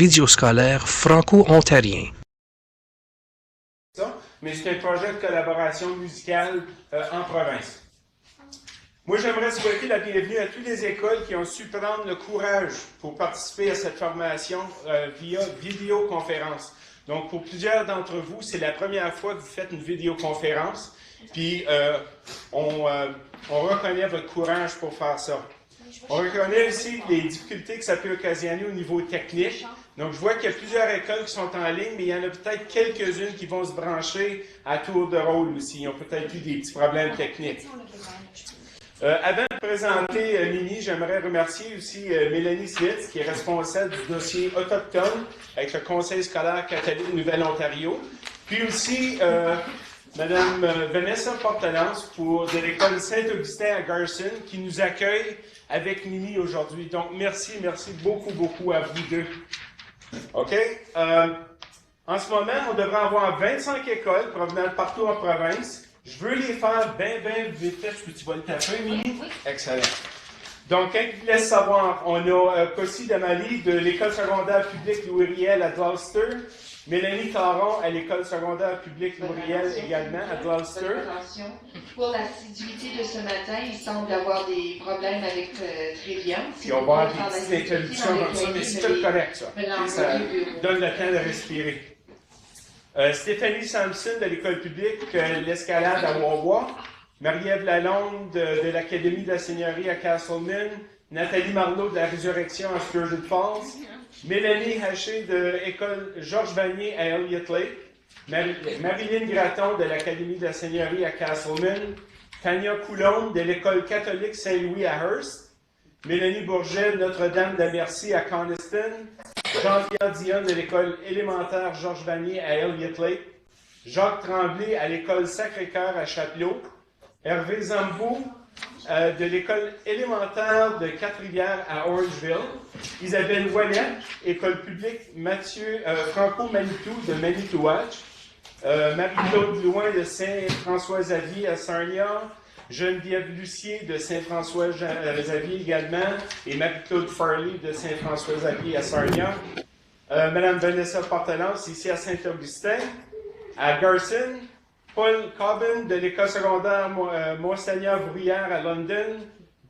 vidéoscolaire franco-ontarien. Mais c'est un projet de collaboration musicale en province. Moi, j'aimerais souhaiter la bienvenue à toutes les écoles qui ont su prendre le courage pour participer à cette formation via vidéoconférence. Donc, pour plusieurs d'entre vous, c'est la première fois que vous faites une vidéoconférence, puis on reconnaît votre courage pour faire ça. On reconnaît aussi les difficultés que ça peut occasionner au niveau technique. Donc, je vois qu'il y a plusieurs écoles qui sont en ligne, mais il y en a peut-être quelques-unes qui vont se brancher à tour de rôle aussi. Ils ont peut-être eu des petits problèmes techniques. Avant de présenter Mimi, j'aimerais remercier aussi Mélanie Smith, qui est responsable du dossier autochtone avec le Conseil scolaire catholique Nouvelle-Ontario. Puis aussi Mme Vanessa Portelance de l'école Saint-Augustin à Garson, qui nous accueille avec Mimi aujourd'hui. Donc, merci beaucoup à vous deux. OK? En ce moment, on devrait avoir 25 écoles provenant de partout en province. Je veux les faire bien vite fait. Est-ce que tu vas le taper, Mimi? Excellent. Donc, quand je vous laisse savoir, on a Cossi Damali de l'école secondaire publique Louis Riel à Gloucester. Mélanie Caron à l'école secondaire publique Louis Riel également à Gloucester. Pour l'assiduité de ce matin, il semble avoir des problèmes avec Trévian. Puis on va avoir des petites interruptions comme ça, mais c'est tout correct, ça. Ça donne le temps de respirer. Stéphanie Sampson de l'école publique L'Escalade à Wawa. Marie-Ève Lalonde de l'Académie de la Seigneurie à Castleman. Nathalie Marleau de la Résurrection à Sturgeon Falls. Mélanie Haché de l'école Georges Vanier à Elliott Lake. Marilyn Gratton de l'Académie de la Seigneurie à Castleman. Tania Coulombe de l'école catholique Saint-Louis à Hearst. Mélanie Bourget de Notre-Dame de la Merci à Coniston. Jean-Pierre Dion de l'école élémentaire Georges Vanier à Elliott Lake. Jacques Tremblay à l'école Sacré-Cœur à Chapelot. Hervé Zambou de l'école élémentaire de Quatre-Rivières à Orangeville. Isabelle Ouellet, école publique Franco-Manitou de Manitouach. Marie-Claude Louin de Saint-François-Xavier à Sarnia. Geneviève Lucier de Saint-François-Xavier également. Et Marie-Claude Farley de Saint-François-Xavier à Sarnia. Madame Vanessa Portelance ici à Saint-Augustin. À Garson. Paul Cobbin de l'école secondaire Monseigneur Bruyère à London.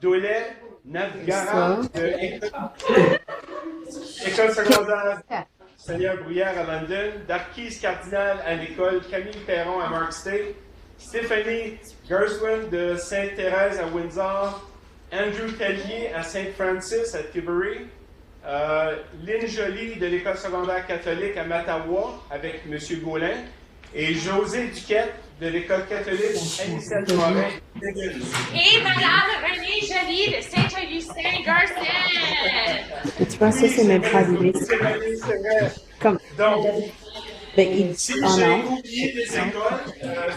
Dolet Navgara de l'école secondaire Seigneur Bruyère à London. Darkis Cardinal à l'école Camille Perron à Mark State. Stéphanie Gershwin de Sainte-Thérèse à Windsor. Andrew Tellier à Saint Francis à Tilbury. Lynn Joly de l'école secondaire catholique à Mattawa avec M. Gaulin. Et José Duquette de l'école catholique Anicette Morin. Et Madame Renée Joly de Saint-Augustin-Garson. Tu vois, ça, c'est même pas arrivé. C'est vrai. Comme. Donc, Ben, si j'ai oublié des écoles,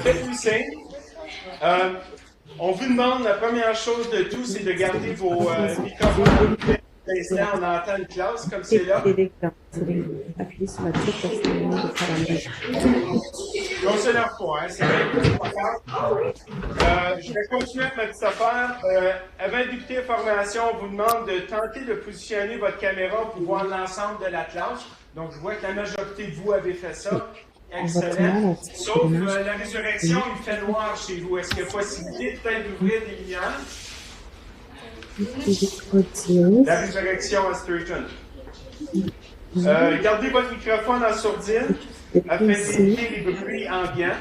faites-vous signe. On vous demande, la première chose de tout, c'est de garder vos microphones. L'instant, on entend une classe comme c'est là. Appuyez sur la touche parce que de faire la même. On se lève pas, hein, c'est pas grave. Je vais continuer avec ma petite affaire. Avant de débuter la formation, on vous demande de tenter de positionner votre caméra pour voir l'ensemble de la classe. Donc, je vois que la majorité de vous avez fait ça. Excellent. Sauf la résurrection, il fait noir chez vous. Est-ce qu'il y a possibilité peut-être d'ouvrir des lumières? La résurrection à Sturgeon. Gardez votre microphone en sourdine afin d'éviter les bruits ambiants.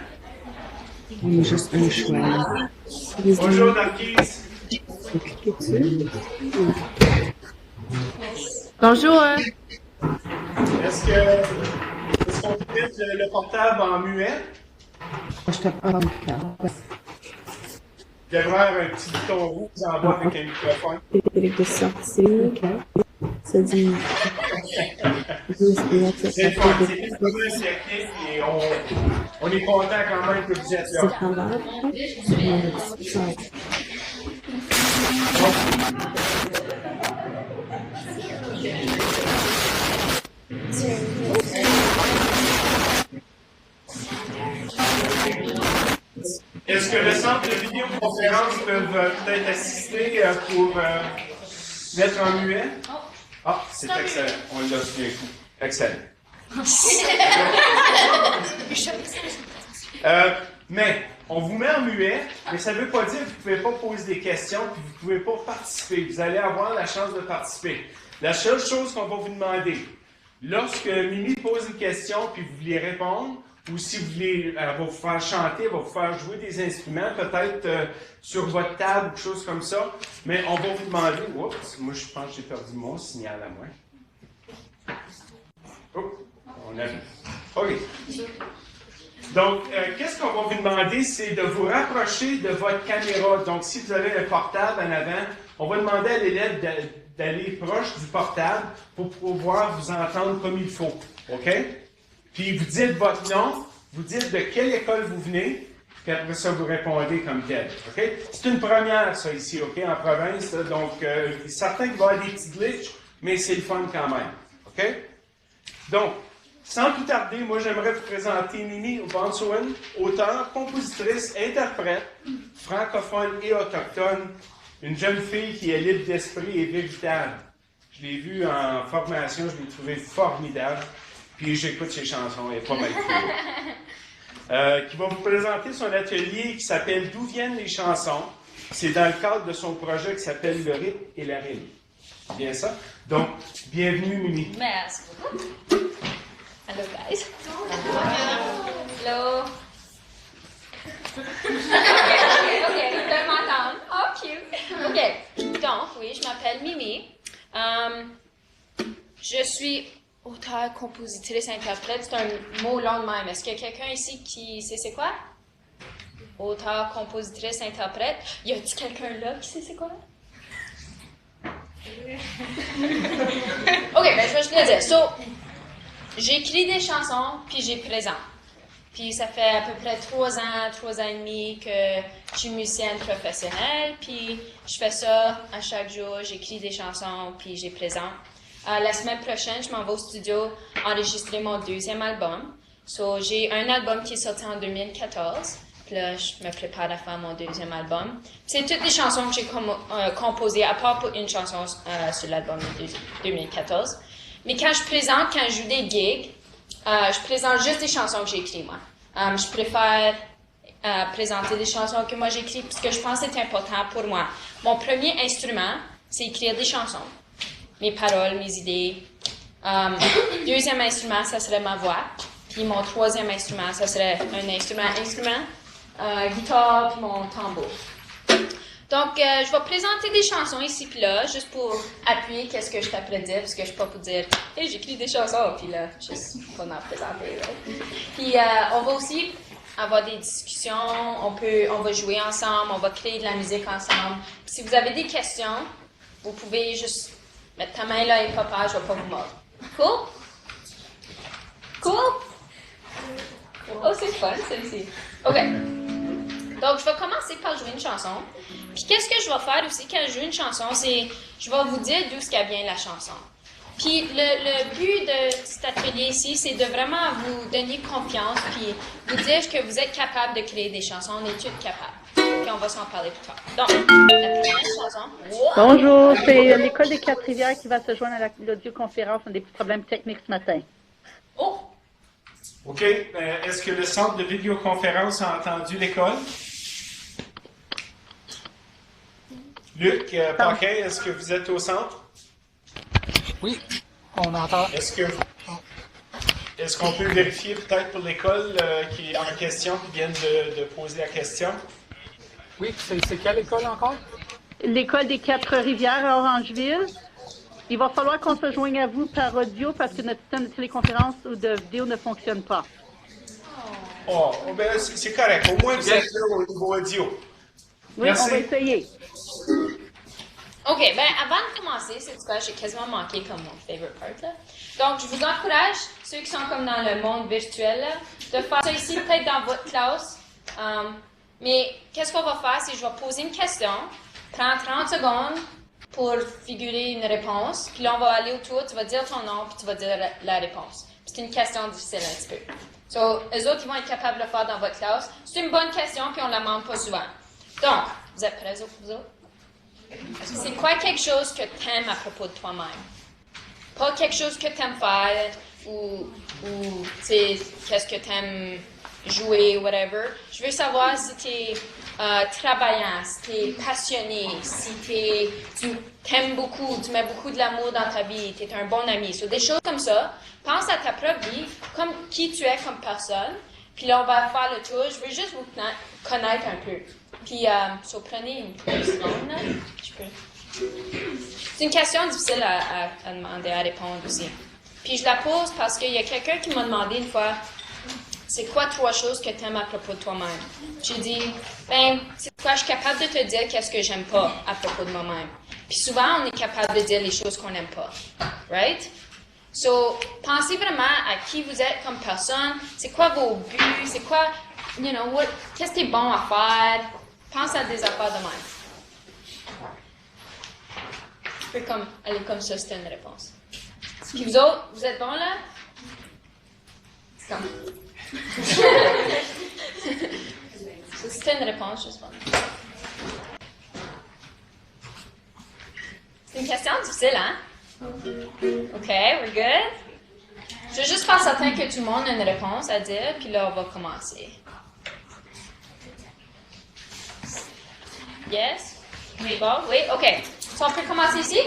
On a juste un choix. Bonjour, Darkis. Bonjour. Est-ce qu'on peut mettre le portable en muet? Je te parle. Il y a vraiment un petit bouton rouge en bas avec un microphone. De sortir, ça dit. C'est fun, c'est une première technique et on est content quand même que vous êtes là. Est-ce que le centre de vidéoconférence peut peut-être assister pour mettre en muet? Ah, c'est excellent. On l'a su d'un coup. Excellent. Mais on vous met en muet, mais ça ne veut pas dire que vous ne pouvez pas poser des questions puis vous ne pouvez pas participer. Vous allez avoir la chance de participer. La seule chose qu'on va vous demander, lorsque Mimi pose une question puis vous voulez répondre, ou si vous voulez, elle va vous faire chanter, elle va vous faire jouer des instruments, peut-être sur votre table ou quelque chose comme ça, mais on va vous demander... Oups, moi je pense que j'ai perdu mon signal à moi. Oh, on a... OK. Donc, qu'est-ce qu'on va vous demander, c'est de vous rapprocher de votre caméra. Donc, si vous avez un portable en avant, on va demander à l'élève d'aller proche du portable pour pouvoir vous entendre comme il faut. OK? Puis, vous dites votre nom, vous dites de quelle école vous venez, puis après ça, vous répondez comme tel. OK? C'est une première, ça, ici, OK, en province. Donc, certains qui vont avoir des petits glitches, mais c'est le fun quand même. OK? Donc, sans plus tarder, moi, j'aimerais vous présenter Mimi Vansoen, auteure, compositrice, interprète, francophone et autochtone, une jeune fille qui est libre d'esprit et véritable. Je l'ai vue en formation, je l'ai trouvée formidable, puis j'écoute ses chansons, elle est pas mal cool. Qui va vous présenter son atelier qui s'appelle « D'où viennent les chansons ». C'est dans le cadre de son projet qui s'appelle « Le rythme et la rime ». C'est bien ça? Donc, bienvenue, Mimi. Merci beaucoup. Hello, guys. Hello. OK, vous devez m'entendre. Oh, cute. OK, donc, oui, je m'appelle Mimi. Je suis auteure, compositrice, interprète. C'est un mot long de même. Est-ce qu'il y a quelqu'un ici qui sait c'est quoi? Auteure, compositrice, interprète. Y a-t-il quelqu'un là qui sait c'est quoi? OK, ben je vais juste le dire. So, j'écris des chansons, puis j'ai présente. Puis ça fait à peu près 3 ans et demi que je suis musicienne professionnelle, puis je fais ça à chaque jour, j'écris des chansons, puis j'ai présente. La semaine prochaine, je m'en vais au studio enregistrer mon 2e album. So, j'ai un album qui est sorti en 2014, puis là, je me prépare à faire mon 2e album. C'est toutes les chansons que j'ai composées, à part pour une chanson sur l'album de 2014. Mais quand je joue des gigs, je présente juste des chansons que j'ai écrites, moi. Je préfère présenter des chansons que moi j'ai écrites parce que je pense que c'est important pour moi. Mon premier instrument, c'est écrire des chansons. Mes paroles, mes idées. 2e instrument, ça serait ma voix. Puis mon 3e instrument, ça serait un instrument, guitare, puis mon tambour. Donc, je vais présenter des chansons ici puis là, juste pour appuyer qu'est-ce que je t'apprends de dire, parce que je ne suis pas pour dire « Hey, j'écris des chansons », puis là, juste pour en présenter. Right? Puis, on va aussi avoir des discussions, on va jouer ensemble, on va créer de la musique ensemble. Puis, si vous avez des questions, vous pouvez juste mettre ta main là et papa, je ne vais pas vous mordre. Cool? Cool? Oh, c'est fun, celle-ci. OK. Donc, je vais commencer par jouer une chanson. Puis, qu'est-ce que je vais faire aussi quand je joue une chanson, c'est je vais vous dire d'où vient la chanson. Puis, le but de cet atelier ici, c'est de vraiment vous donner confiance, puis vous dire que vous êtes capable de créer des chansons. On est toutes capables. Puis, on va s'en parler plus tard. Donc, la première chanson. Wow. Bonjour, c'est l'École des Quatre-Rivières qui va se joindre à l'audioconférence. On a des petits problèmes techniques ce matin. Oh! OK. Est-ce que le centre de vidéoconférence a entendu l'école? Luc, Paquin, est-ce que vous êtes au centre? Oui, on entend. Est-ce qu'on peut vérifier peut-être pour l'école qui est en question, qui vient de poser la question? Oui, c'est quelle école encore? L'École des Quatre-Rivières à Orangeville. Il va falloir qu'on se joigne à vous par audio parce que notre système de téléconférence ou de vidéo ne fonctionne pas. Oh, ben c'est correct. Au moins, vous êtes là au niveau audio. Oui, Merci. on va essayer. OK, ben avant de commencer, c'est quoi, j'ai quasiment manqué comme mon favorite part, là. Donc, je vous encourage, ceux qui sont comme dans le monde virtuel, là, de faire ça ici, peut-être dans votre classe. Mais qu'est-ce qu'on va faire, c'est que je vais poser une question, prends 30 secondes pour figurer une réponse, puis là, on va aller autour, tu vas dire ton nom, puis tu vas dire la réponse. Puis c'est une question difficile un petit peu. So, eux autres, ils vont être capables de le faire dans votre classe. C'est une bonne question, puis on la demande pas souvent. Donc, vous êtes prêts, vous autres? C'est quoi quelque chose que tu aimes à propos de toi-même? Pas quelque chose que tu aimes faire, ou tu sais, qu'est-ce que tu aimes jouer, whatever. Je veux savoir si tu es travaillant, si tu es passionné, si tu t'aimes beaucoup, tu mets beaucoup de l'amour dans ta vie, tu es un bon ami. So, des choses comme ça. Pense à ta propre vie, comme qui tu es comme personne. Puis là, on va faire le tour. Je veux juste vous connaître un peu. Puis, prenez une seconde. Là. C'est une question difficile à demander, à répondre aussi. Puis je la pose parce qu'il y a quelqu'un qui m'a demandé une fois, c'est quoi 3 choses que tu aimes à propos de toi-même? J'ai dit, c'est quoi, je suis capable de te dire qu'est-ce que j'aime pas à propos de moi-même. Puis souvent, on est capable de dire les choses qu'on n'aime pas. Right? So, pensez vraiment à qui vous êtes comme personne. C'est quoi vos buts? C'est quoi, qu'est-ce que t'es bon à faire? Pense à des affaires de même. Je peux aller comme ça, c'était une réponse. Puis vous autres, vous êtes bons là? C'est comme... C'était une réponse, juste pas. C'est une question difficile, hein? OK, we're good. Je veux juste faire certain que tout le monde a une réponse à dire, puis là, on va commencer. Yes? Oui, bon, oui, OK. So, on peut commencer ici?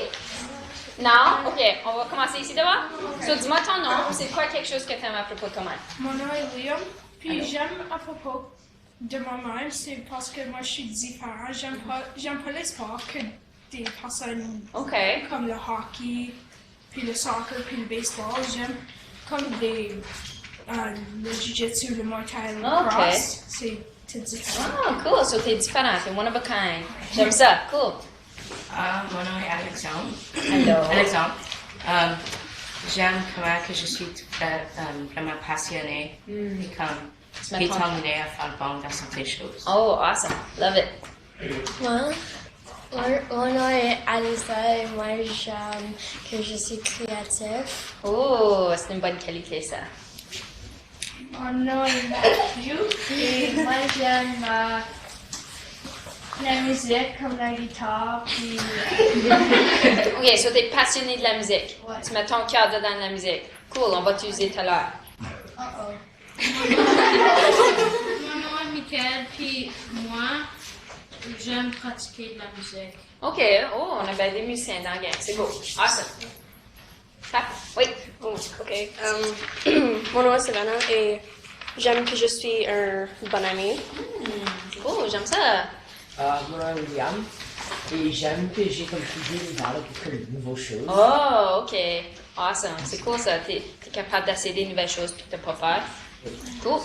Non? OK, on va commencer ici d'abord. So, dis-moi ton nom. C'est quoi quelque chose que tu aimes à propos de toi-même? Mon nom est Liam, puis j'aime à propos de moi-même, c'est parce que moi je suis différent. J'aime pas les sports que des personnes comme le hockey, puis le soccer, puis le baseball. J'aime comme le jiu-jitsu, le muay thai, le cross. C'est différent. Oh, cool. So, t'es différent. T'es one of a kind. J'aime ça. Cool. Mon nom est Alexandre. Hello. Alexandre. J'aime comment que je suis vraiment passionnée et comme déterminée à faire bon dans certaines choses. Oh, awesome. Love it. Mon nom est Alissa et moi j'aime que je suis créatif. Oh, c'est une bonne qualité ça. Mon nom est Matthew et moi j'aime la musique comme la guitare puis... OK, so t'es passionné de la musique. Ouais. Tu mets ton cœur dedans la musique. Cool, on va t'user tout à l'heure. Mon nom est Mickaël, puis moi, j'aime pratiquer de la musique. OK, oh, on a bien des musiciens dans la gang. C'est beau. Awesome. Oui. Oh, ok. Mon nom est Savannah et j'aime que je suis un bon ami. Cool, j'aime ça. Mon nom est William et j'aime que j'ai comme toujours l'hiver pour de nouvelles choses. Oh, OK. Awesome. C'est cool ça. T'es capable d'essayer des nouvelles choses puis de ne pas faire. Cool.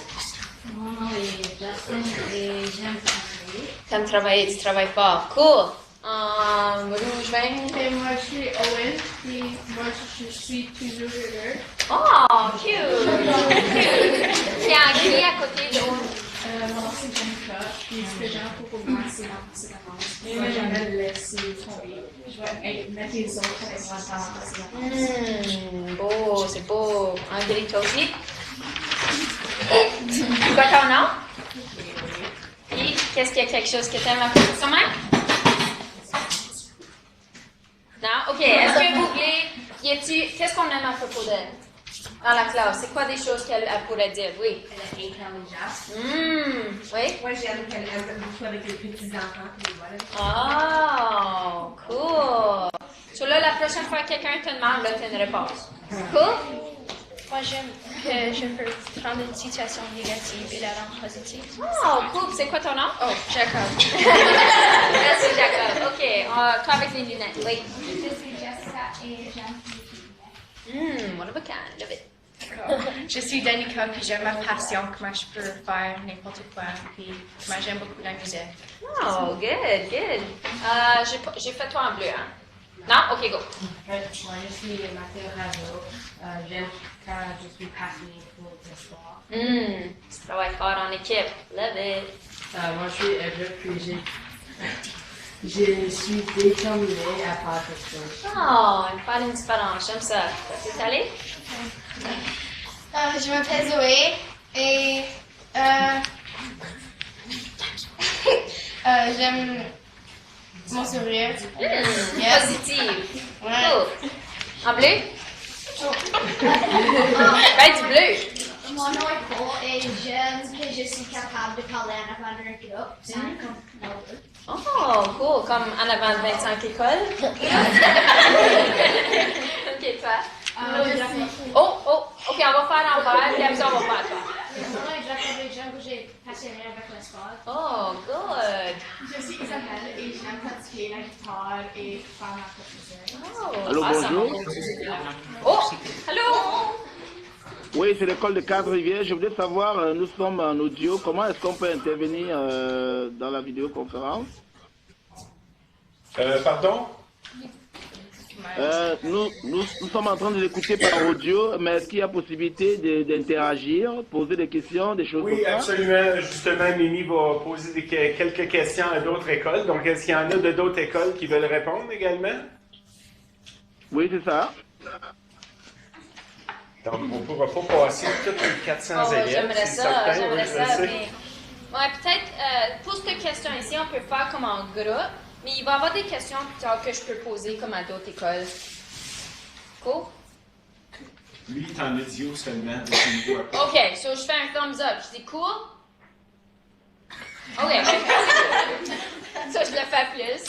Mon nom est Justin et j'aime travailler. T'aimes travailler, tu travailles fort. Cool. Rouge vin. Et moi je suis Owen, puis moi je suis toujours heureux. Oh, cute. Qui est à côté de Owen? Mon nom c'est Jennifer, puis ce que j'aime pour moi c'est ma persévérance. Je vais jamais le laisser tomber. Je vais mettre les autres avec moi dans la persévérance. Beau, c'est beau. André, toi aussi? Quoi ton nom? Puis, qu'est-ce qu'il y a quelque chose que tu aimes à propos de toi-même? Non? OK. Est-ce que vous voulez... Qu'est-ce qu'on aime à propos d'elle? Dans la classe, c'est quoi des choses qu'elle pourrait dire? Oui. Elle est intelligente. Oui? Moi, j'aime qu'elle aime beaucoup avec les petits-enfants. Oh, cool. So là, la prochaine fois que quelqu'un te demande, là, tu as une réponse. Cool? Moi j'aime que je peux prendre une situation négative et la rendre positive. Oh, cool. C'est quoi ton nom? Oh, Jacob. Merci, Jacob. OK. Toi avec les lunettes. Oui. Je suis Jessica et j'aime One of a kind. Love it. Je suis Danica, puis j'aime ma passion, comment je peux faire n'importe quoi, puis comment j'aime beaucoup la musique. Oh, good, good. J'ai fait toi en bleu, hein? Non? OK, go. Moi, je suis Mathieu Rajo. J'aime quand je suis passionnée pour le sport. Tu travailles fort en équipe. Love it. Moi, je suis Edgar, puis je suis déterminée à faire quelque chose. Oh, faire une différence. J'aime ça. C'est allé? Je m'appelle Zoé et j'aime mon sourire. Positive. Ouais. Cool. En bleu? Ben, du bleu. Mon nom est Paul et j'aime que je suis capable de parler en avant d'un groupe. C'est comme nerveux. Oh, cool. Comme en avant de 25 écoles. OK, toi. OK, on va faire l'envers, puis après ça, on va faire toi. Mon nom est Jacob et j'aime que j'ai passionné avec le sport. Oh, good. Je suis Isabelle et j'aime pratiquer la guitare et faire ma professeure. Oh, Allô, awesome. bonjour. Oh, allô? Oui, c'est l'école de Quatre-Rivières. Je voulais savoir, nous sommes en audio, comment est-ce qu'on peut intervenir dans la vidéoconférence? Pardon? Nous sommes en train de l'écouter par audio, mais est-ce qu'il y a possibilité d'interagir, poser des questions, des choses Oui, comme ça? absolument. Justement, Mimi va poser quelques questions à d'autres écoles. Donc, est-ce qu'il y en a de d'autres écoles qui veulent répondre également? Oui, c'est ça. Donc, on ne pourra pas passer toutes les 400 élèves. J'aimerais c'est ça, certain, j'aimerais je ça. sais. Mais... Ouais, peut-être, pose tes questions ici, on peut faire comme en groupe, mais il va y avoir des questions plus tard que je peux poser comme à d'autres écoles. Cool? Lui, il est en audio seulement, donc il ne voit pas. OK, so je fais un thumbs up. Je dis cool? OK. Ça, je le fais plus.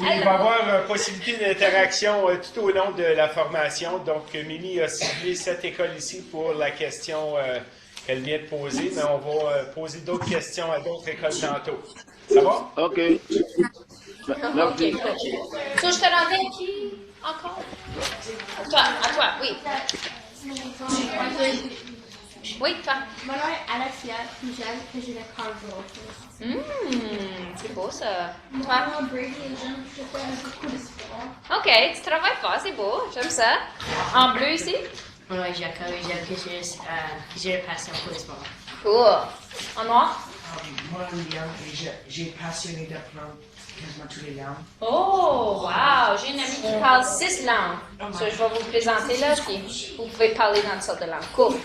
Oui, il va y avoir possibilité d'interaction tout au long de la formation. Donc, Mimi a ciblé cette école ici pour la question qu'elle vient de poser, mais on va poser d'autres questions à d'autres écoles tantôt. Ça va? OK. OK, cool. So, je te rendais qui encore? À toi, oui. Oui, toi. Mon nom est Alexia, puis j'aime que j'ai le cargo. C'est beau ça. Toi? Mon nom est Brady et j'aime que je fais beaucoup de sport. OK, tu travailles fort, c'est beau. J'aime ça. En bleu ici? Mon nom est Jacob et j'aime que j'ai une passion pour le sport. Cool. En noir? Mon nom est Liam et j'ai passionné d'apprendre quasiment tous les langues. Oh, wow! J'ai une amie qui parle 6 langues. So, je vais vous présenter là, puis vous pouvez parler dans toutes sortes de langues. Cool.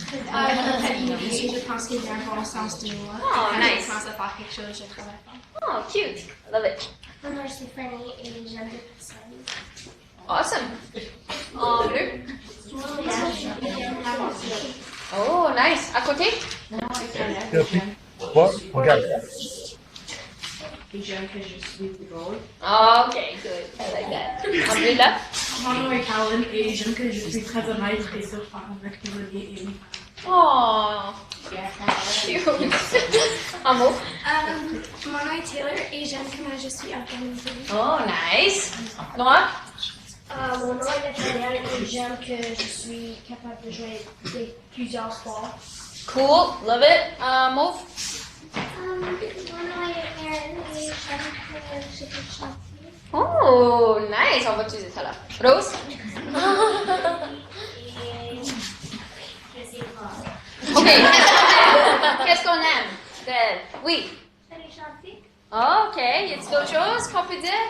Je pense qu'il y a un bon sens de moi. Oh, nice. Je pense de faire quelque chose, je travaille fort. Oh, cute. Love it. Mon nom est Stéphanie et j'aime les personnes. Awesome. En bleu? Mon nom est Ashley et j'aime la musique. Oh, nice. À côté? Mon nom est Caleb. Regarde. Et j'aime que je suis drôle. OK, good. I like that. En bleu là? Mon nom est Colin et j'aime que je suis très honnête et ça faire avec les reliés et Oh, cute. En mauve? Mon nom est Taylor et j'aime comment je suis organisée. Oh, nice. Noir? Mon nom est Nathaniel et j'aime que je suis capable de jouer plusieurs sports. Cool. Love it. Mauve? Mon nom est Erin et j'aime que je peux chanter. Oh, nice. On va utiliser ça là. Rose? Et je sais pas. OK. Qu'est-ce qu'on aime d'elle? Oui. Je vais chanter. OK. Y a-t-il d'autres choses qu'on peut dire?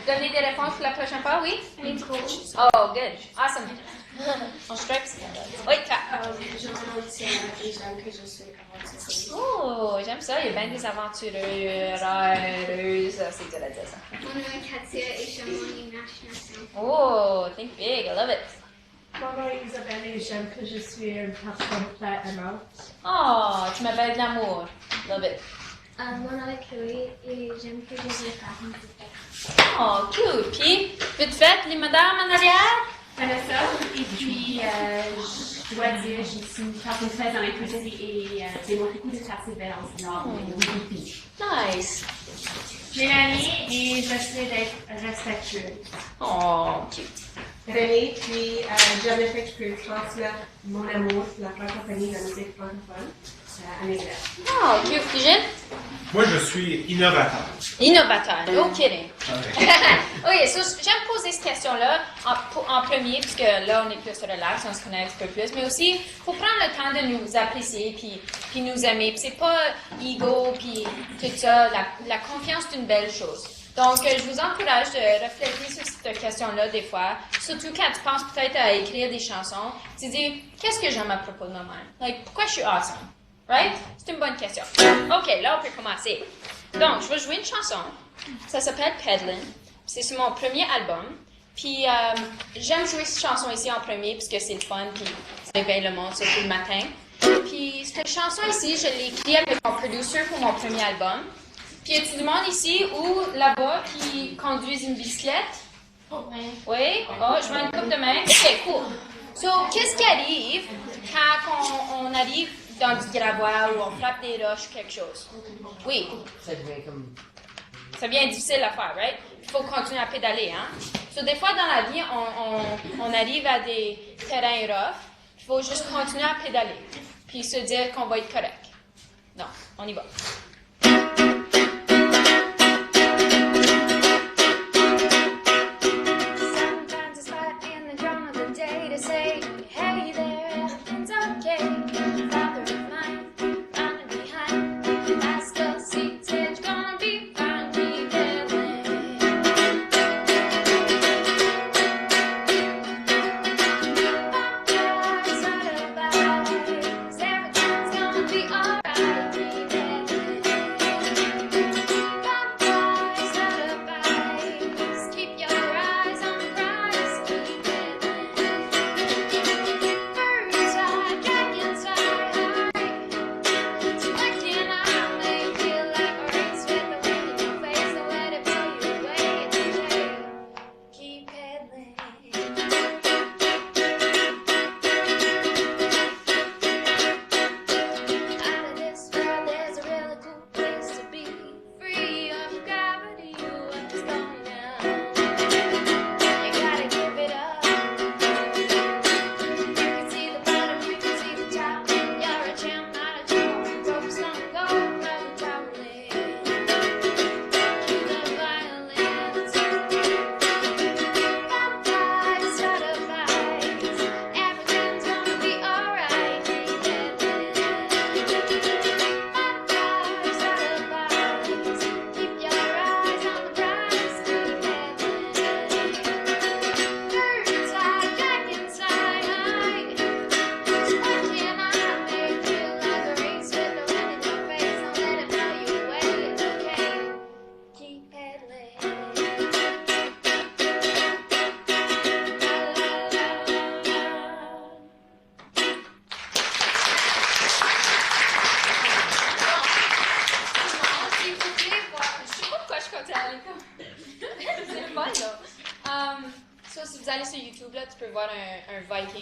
Donner des réponses pour la prochaine fois? Oui? Les coachs. Oh, good. Awesome. On strips? Oui, toi. Je m'appelle Tiana et j'aime que je suis aventureuse. Oh, j'aime ça. Il y a bien des aventureuses. C'est dur à dire ça. Mon nom est Katia et j'aime mon imagination. Oh, think big. I love it. Mon nom est Isabelle et j'aime que je suis une personne très aimante. Oh, tu m'appelles de l'amour. Love it. Mon nom est Chloé et j'aime que je vais faire une petite. Oh, cute. Puis, vite fait, les madames en arrière? Vanessa, et puis je dois dire, je suis une personne très inclusive et j'ai beaucoup de persévérance dans mes vies. Nice. Mélanie et j'essaie d'être respectueuse. Oh, cute. René, puis j'aime le fait que je peux transmettre mon amour pour la francophonie de la musique francophone à mes élèves. Oh, cute. Figine? Moi, je suis innovateur. Innovateur, no kidding. OK, so, j'aime poser cette question-là en premier, puisque là, on est plus relax, on se connaît un petit peu plus, mais aussi, il faut prendre le temps de nous apprécier, puis nous aimer. Puis c'est pas ego, puis tout ça. La confiance, c'est une belle chose. Donc, je vous encourage de réfléchir sur cette question-là des fois, surtout quand tu penses peut-être à écrire des chansons. Tu te dis, qu'est-ce que j'aime à propos de moi-même? Like, pourquoi je suis awesome? Right? C'est une bonne question. OK, là, on peut commencer. Donc, je vais jouer une chanson. Ça s'appelle Peddlin'. C'est sur mon premier album. Puis j'aime jouer cette chanson ici en premier parce que c'est le fun, puis ça réveille le monde, surtout le matin. Puis cette chanson ici, je l'ai écrite avec mon producer pour mon premier album. Puis y a-t-il du monde ici ou là-bas qui conduisent une bicyclette? Oui? Oh, je vois une couple de mains. Ok, cool. So, qu'est-ce qui arrive quand on arrive dans du gravois ou on frappe des roches ou quelque chose? Oui. Ça devient comme... Ça devient difficile à faire, right? Il faut continuer à pédaler, hein? So, des fois dans la vie, on arrive à des terrains rough. Il faut juste continuer à pédaler. Puis se dire qu'on va être correct. Donc, on y va.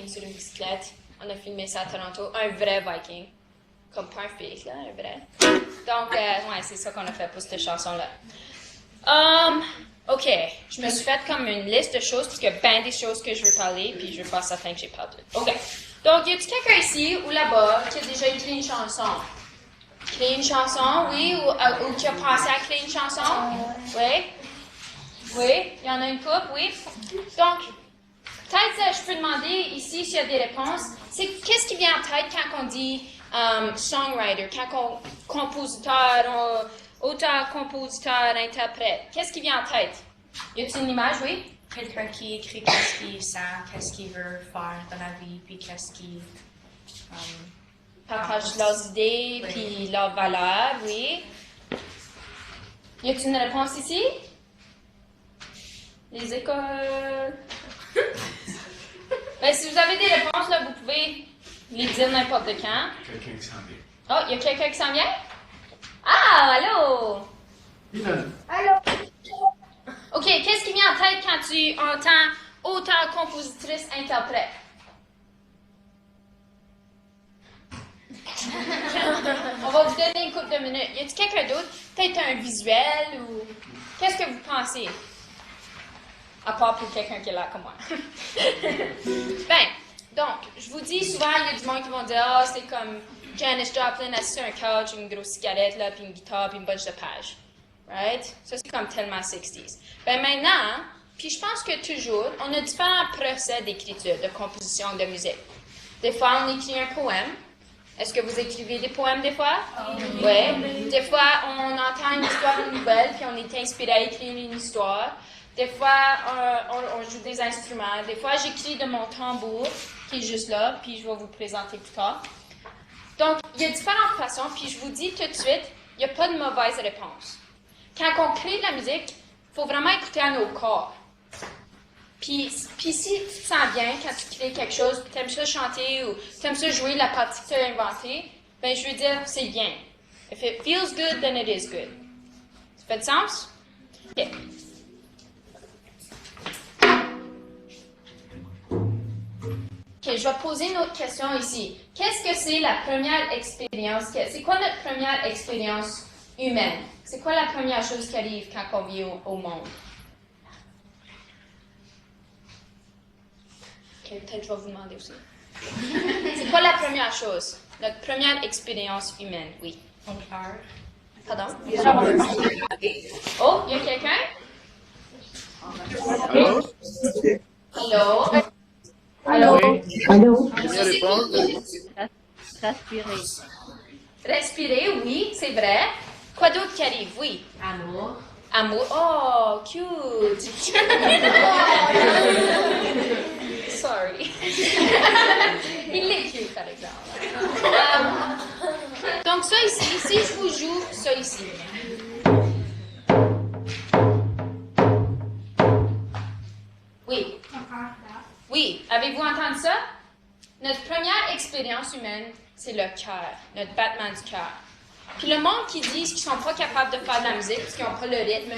Sur une bicyclette. On a filmé ça à Toronto. Un vrai Viking. Comme pas un fake, là, un vrai. Donc, ouais, c'est ça qu'on a fait pour cette chanson-là. OK. Je me suis fait comme une liste de choses, parce qu'il y a bien des choses que je veux parler, puis je veux pas certain que j'ai pas tout. OK. Donc, y a-t-il quelqu'un ici ou là-bas qui a déjà écrit une chanson? Créer une chanson, oui? Ou qui a pensé à créer une chanson? Oui? Oui? Il y en a une couple, oui? Donc, peut-être je peux demander ici s'il y a des réponses. C'est qu'est-ce qui vient en tête quand on dit songwriter, quand on compositeur, auteur, compositeur, interprète? Qu'est-ce qui vient en tête? Y a-t-il une image, oui? Quelqu'un qui écrit qu'est-ce qu'il sent, qu'est-ce qu'il veut faire dans la vie, puis qu'est-ce qu'il partage leurs idées, oui. Puis leurs valeurs, oui. Y a-t-il une réponse ici? Les écoles. Ben, si vous avez des réponses, là, vous pouvez les dire n'importe quand. Quelqu'un qui s'en vient. Oh, il y a quelqu'un qui s'en vient? Ah, allô? Allô? OK, qu'est-ce qui vient en tête quand tu entends auteur, compositrice, interprète? On va vous donner une couple de minutes. Y a-t-il quelqu'un d'autre? Peut-être un visuel ou... Qu'est-ce que vous pensez? À part pour quelqu'un qui est là comme moi. Ben, donc, je vous dis souvent, il y a du monde qui vont dire « Ah, c'est comme Janis Joplin assis sur un couch, une grosse cigarette, là, puis une guitare, puis une bunch de pages. » Right? Ça, c'est comme tellement 60s. Ben maintenant, puis je pense que toujours, on a différents procès d'écriture, de composition, de musique. Des fois, on écrit un poème. Est-ce que vous écrivez des poèmes des fois? Oui. Des fois, on entend une histoire, une nouvelle, puis on est inspiré à écrire une histoire. Des fois, on joue des instruments. Des fois, j'écris de mon tambour, qui est juste là, puis je vais vous présenter plus tard. Donc, il y a différentes façons, puis je vous dis tout de suite, il n'y a pas de mauvaise réponse. Quand on crée de la musique, il faut vraiment écouter à nos corps. Puis si tu te sens bien quand tu crées quelque chose, puis tu aimes ça chanter ou tu aimes ça jouer la partie que tu as inventée, ben je veux dire, c'est bien. If it feels good, then it is good. Ça fait du sens? OK. OK, je vais poser une autre question ici. Qu'est-ce que c'est la première expérience? C'est quoi notre première expérience humaine? C'est quoi la première chose qui arrive quand on vit au monde? OK, peut-être je vais vous demander aussi. C'est quoi la première chose? Notre première expérience humaine, oui. On pleure. Pardon? Oh, il y a quelqu'un? Allô? Allô? Allô? Allô? Première réponse. Respirer. Respirer, oui, c'est vrai. Quoi d'autre qui arrive? Oui. Amour. Amour. Oh, cute. Sorry. Il est cute, par exemple. Donc, ça ici, si je vous joue ça ici. Oui. Oui. Avez-vous entendu ça? Notre première expérience humaine, c'est le cœur, notre battement du cœur. Puis le monde qui dit qu'ils ne sont pas capables de faire de la musique parce qu'ils n'ont pas le rythme,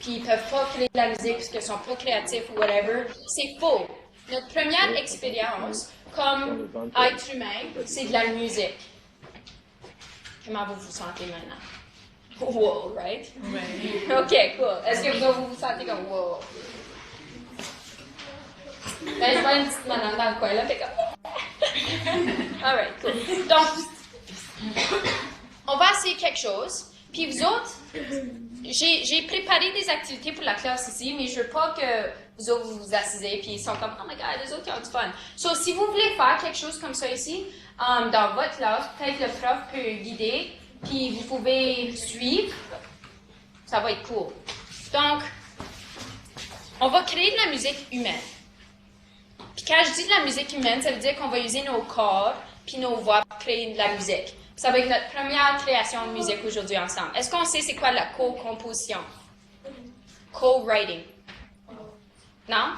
puis ils ne peuvent pas créer de la musique parce qu'ils ne sont pas créatifs ou whatever, c'est faux. Notre première expérience comme être humain, c'est de la musique. Comment vous vous sentez maintenant? Wow, right? Oui. OK, cool. Est-ce que vous vous sentez comme wow? Ben, je vois une petite madame dans le coin, là, fait comme... All right, cool. Donc, on va essayer quelque chose. Puis vous autres, j'ai préparé des activités pour la classe ici, mais je veux pas que vous autres vous assisez puis ils sont comme oh my god, les autres ils ont du fun. So, si vous voulez faire quelque chose comme ça ici, dans votre classe, peut-être le prof peut guider, puis vous pouvez suivre. Ça va être cool. Donc, on va créer de la musique humaine. Puis quand je dis de la musique humaine, ça veut dire qu'on va user nos corps puis nos voix pour créer de la musique. Ça va être notre première création de musique aujourd'hui ensemble. Est-ce qu'on sait c'est quoi la co-composition? Co-writing? Non?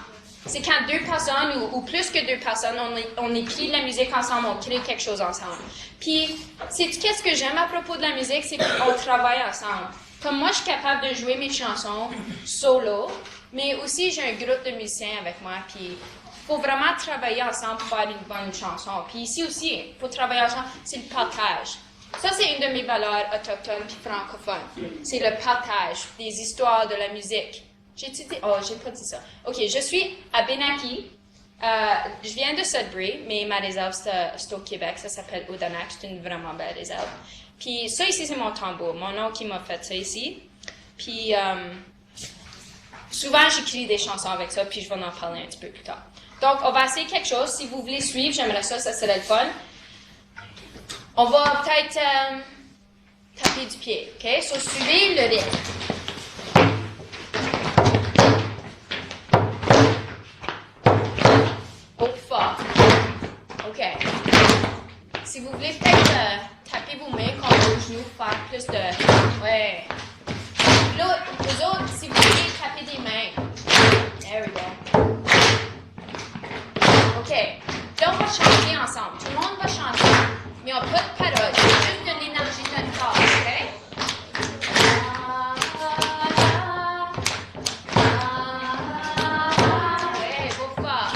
C'est quand deux personnes ou plus que deux personnes, on écrit de la musique ensemble, on crée quelque chose ensemble. Puis, sais-tu qu'est-ce que j'aime à propos de la musique? C'est qu'on travaille ensemble. Comme moi, je suis capable de jouer mes chansons solo, mais aussi j'ai un groupe de musiciens avec moi, puis il faut vraiment travailler ensemble pour faire une bonne chanson. Puis ici aussi, pour travailler ensemble, c'est le partage. Ça, c'est une de mes valeurs autochtones puis francophones. C'est le partage des histoires de la musique. J'ai-tu dit? Oh, j'ai pas dit ça. OK, je suis à Benaki. Je viens de Sudbury, mais ma réserve, c'est au Québec. Ça s'appelle Odanak. C'est une vraiment belle réserve. Puis ça ici, c'est mon tambour. Mon oncle qui m'a fait ça ici. Puis souvent, j'écris des chansons avec ça, puis je vais en parler un petit peu plus tard. Donc, on va essayer quelque chose. Si vous voulez suivre, j'aimerais ça serait le fun. On va peut-être taper du pied, OK? So, suivez le rythme. Haut, fort. OK. Si vous voulez peut-être taper vos mains contre vos genoux pour faire plus de... Ouais. Là, vous autres, si vous voulez taper des mains. There we go. OK. Là, on va chanter ensemble. Tout le monde va chanter. Mais on n'a pas de paroles. C'est juste de l'énergie de notre corps. OK? Ouais, beau fort.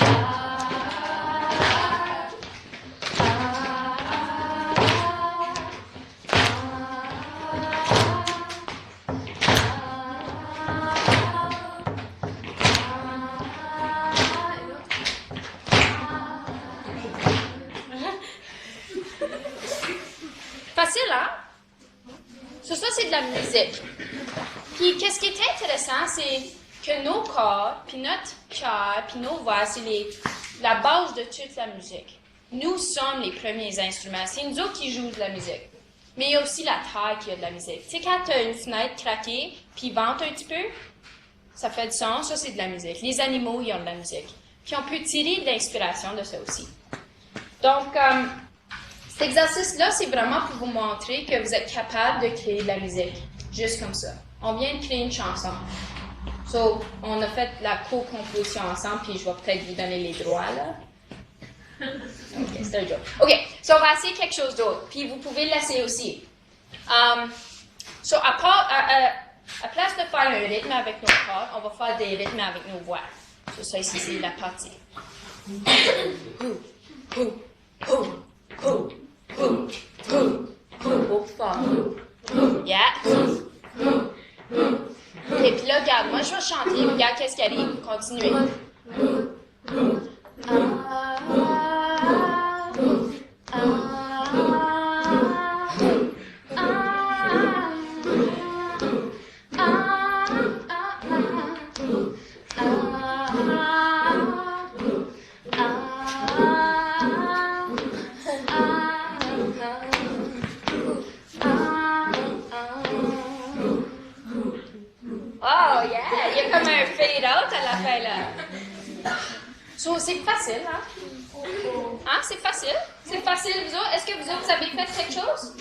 Facile, hein? Ça, c'est de la musique. Puis, qu'est-ce qui est intéressant, c'est que nos corps, puis notre cœur, puis nos voix, c'est la base de toute la musique. Nous sommes les premiers instruments. C'est nous autres qui jouons de la musique. Mais il y a aussi la terre qui a de la musique. Tu sais, quand tu as une fenêtre craquée, puis vente un petit peu, ça fait du son, ça, c'est de la musique. Les animaux, ils ont de la musique. Puis, on peut tirer de l'inspiration de ça aussi. Donc, cet exercice-là, c'est vraiment pour vous montrer que vous êtes capable de créer de la musique. Juste comme ça. On vient de créer une chanson. So, on a fait la co-composition ensemble, puis je vais peut-être vous donner les droits, là. Ok, c'est un joke. Ok, so on va essayer quelque chose d'autre, puis vous pouvez l'essayer aussi. So, à place de faire un rythme avec nos corps, on va faire des rythmes avec nos voix. So, ça ici, c'est la partie. Yeah. Et puis là, regarde, moi je vais chanter, regarde qu'est-ce qui arrive. Continuez. Oh yeah, il y a comme un fade out à la fin là. So, c'est facile, hein? Hein, c'est facile? C'est facile, vous autres? Est-ce que vous autres, vous avez fait quelque chose?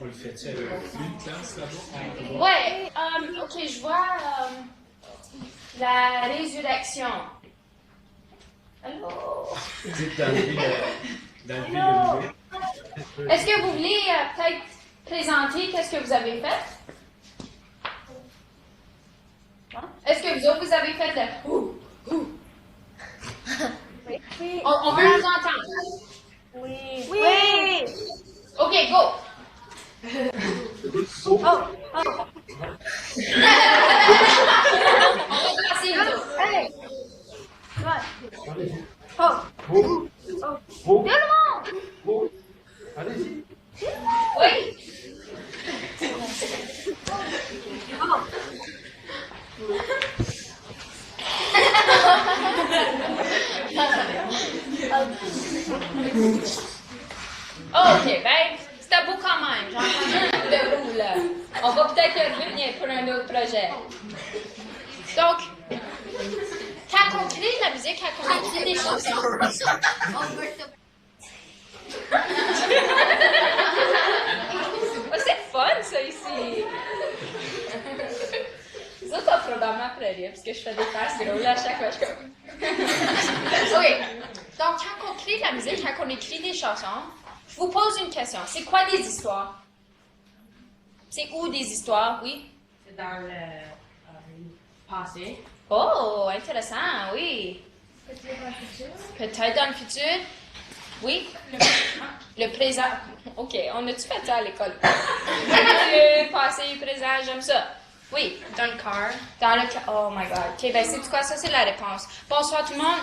On le fait-tu avec une classe là-bas? Ouais, ok, je vois la résurrection. Allô? C'est dans le film Est-ce que vous voulez peut-être présenter qu'est-ce que vous avez fait? Hein? Est-ce que vous autres, vous avez fait le Oui. On veut vous entendre. Oui. Oui. Ok, go. Oh. On va passer nous autres. Hey. Vous. Tout le monde. Allez-y. Oui. Ok, ben, c'était beau quand même. J'en prends de vous, là. On va peut-être le revenir pour un autre projet. Donc, quand on crée de la musique, quand on écrit des chansons... Oh, c'est fun, ça, ici! Ça, t'as probablement après rire, parce que je fais des faces drôles à chaque fois. Je comme... OK. Donc, quand on crée de la musique, quand on écrit des chansons, je vous pose une question. C'est quoi des histoires? C'est où des histoires, oui? C'est dans le passé. Oh, intéressant, oui. Peut-être dans le futur. Peut-être dans le futur. Oui. Le présent. OK, on a-tu fait ça à l'école? Le passé, présent, j'aime ça. Oui. Dans le car. Dans le car. Oh my God. OK, ben c'est quoi? Ça, c'est la réponse. Bonsoir tout le monde.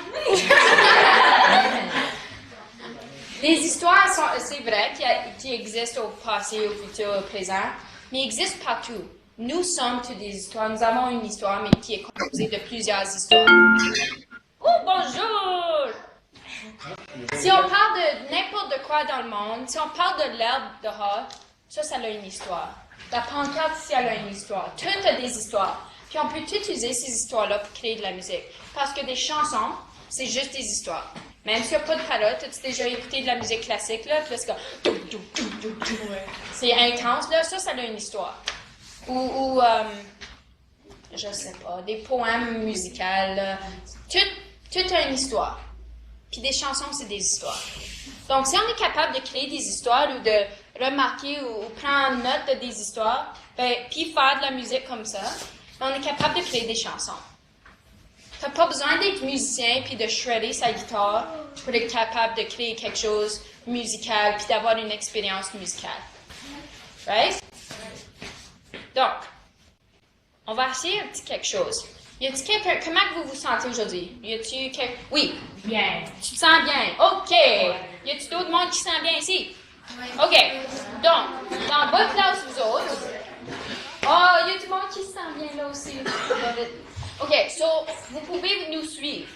Les histoires, c'est vrai qu'il existent au passé, au futur, au présent, mais ils existent partout. Nous sommes toutes des histoires. Nous avons une histoire, mais qui est composée de plusieurs histoires. Oh, bonjour! Si on parle de n'importe quoi dans le monde, si on parle de l'herbe dehors, ça a une histoire. La pancarte ici, elle a une histoire. Tout a des histoires. Puis on peut utiliser ces histoires-là pour créer de la musique. Parce que des chansons, c'est juste des histoires. Même s'il n'y a pas de paroles, tu as déjà écouté de la musique classique, là, puis là, c'est comme... C'est intense, là, ça a une histoire. Ou je sais pas, des poèmes musicaux, là. Tout a une histoire. Puis des chansons, c'est des histoires. Donc, si on est capable de créer des histoires ou de remarquer ou prendre note de des histoires, ben, puis faire de la musique comme ça, ben, on est capable de créer des chansons. Tu n'as pas besoin d'être musicien puis de shredder sa guitare pour être capable de créer quelque chose musical puis d'avoir une expérience musicale. Right? Donc, on va essayer un petit quelque chose. Y a-t-il quelqu'un, comment vous vous sentez aujourd'hui? Y a-t-il quelqu'un? Oui. Bien. Tu te sens bien? OK. Y a-t-il d'autres monde qui se sent bien ici? OK. Donc, dans votre classe, vous autres. Oh, y a du monde qui se sent bien là aussi. OK, so, vous pouvez nous suivre.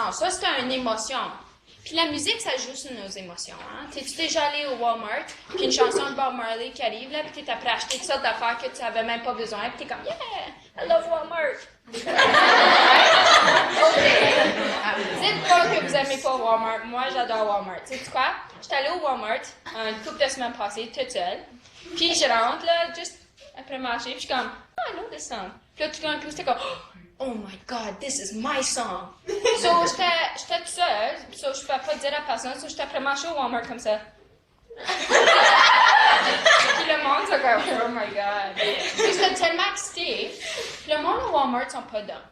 chanson. Ça, c'est une émotion. Puis la musique, ça joue sur nos émotions. Hein? T'es-tu déjà allé au Walmart, puis une chanson de Bob Marley qui arrive, là, puis t'es après acheter toutes sortes d'affaires que tu n'avais même pas besoin, puis t'es comme, yeah, I love Walmart. Dites pas que vous aimez pas Walmart. Moi, j'adore Walmart. Tu sais quoi? J'étais allée au Walmart une couple de semaines passées, toute seule. Puis je rentre, là, juste après le marché, puis je suis comme, oh, I know this song. Puis là, tout d'un coup, c'était comme, oh my God, this is my song. So, j'étais toute seule, so je pouvais pas dire à personne, so j'étais après marcher au Walmart comme ça. Puis le monde, c'est comme, oh my God. Puis j'étais tellement excitée. Le monde au Walmart sont pas dumb.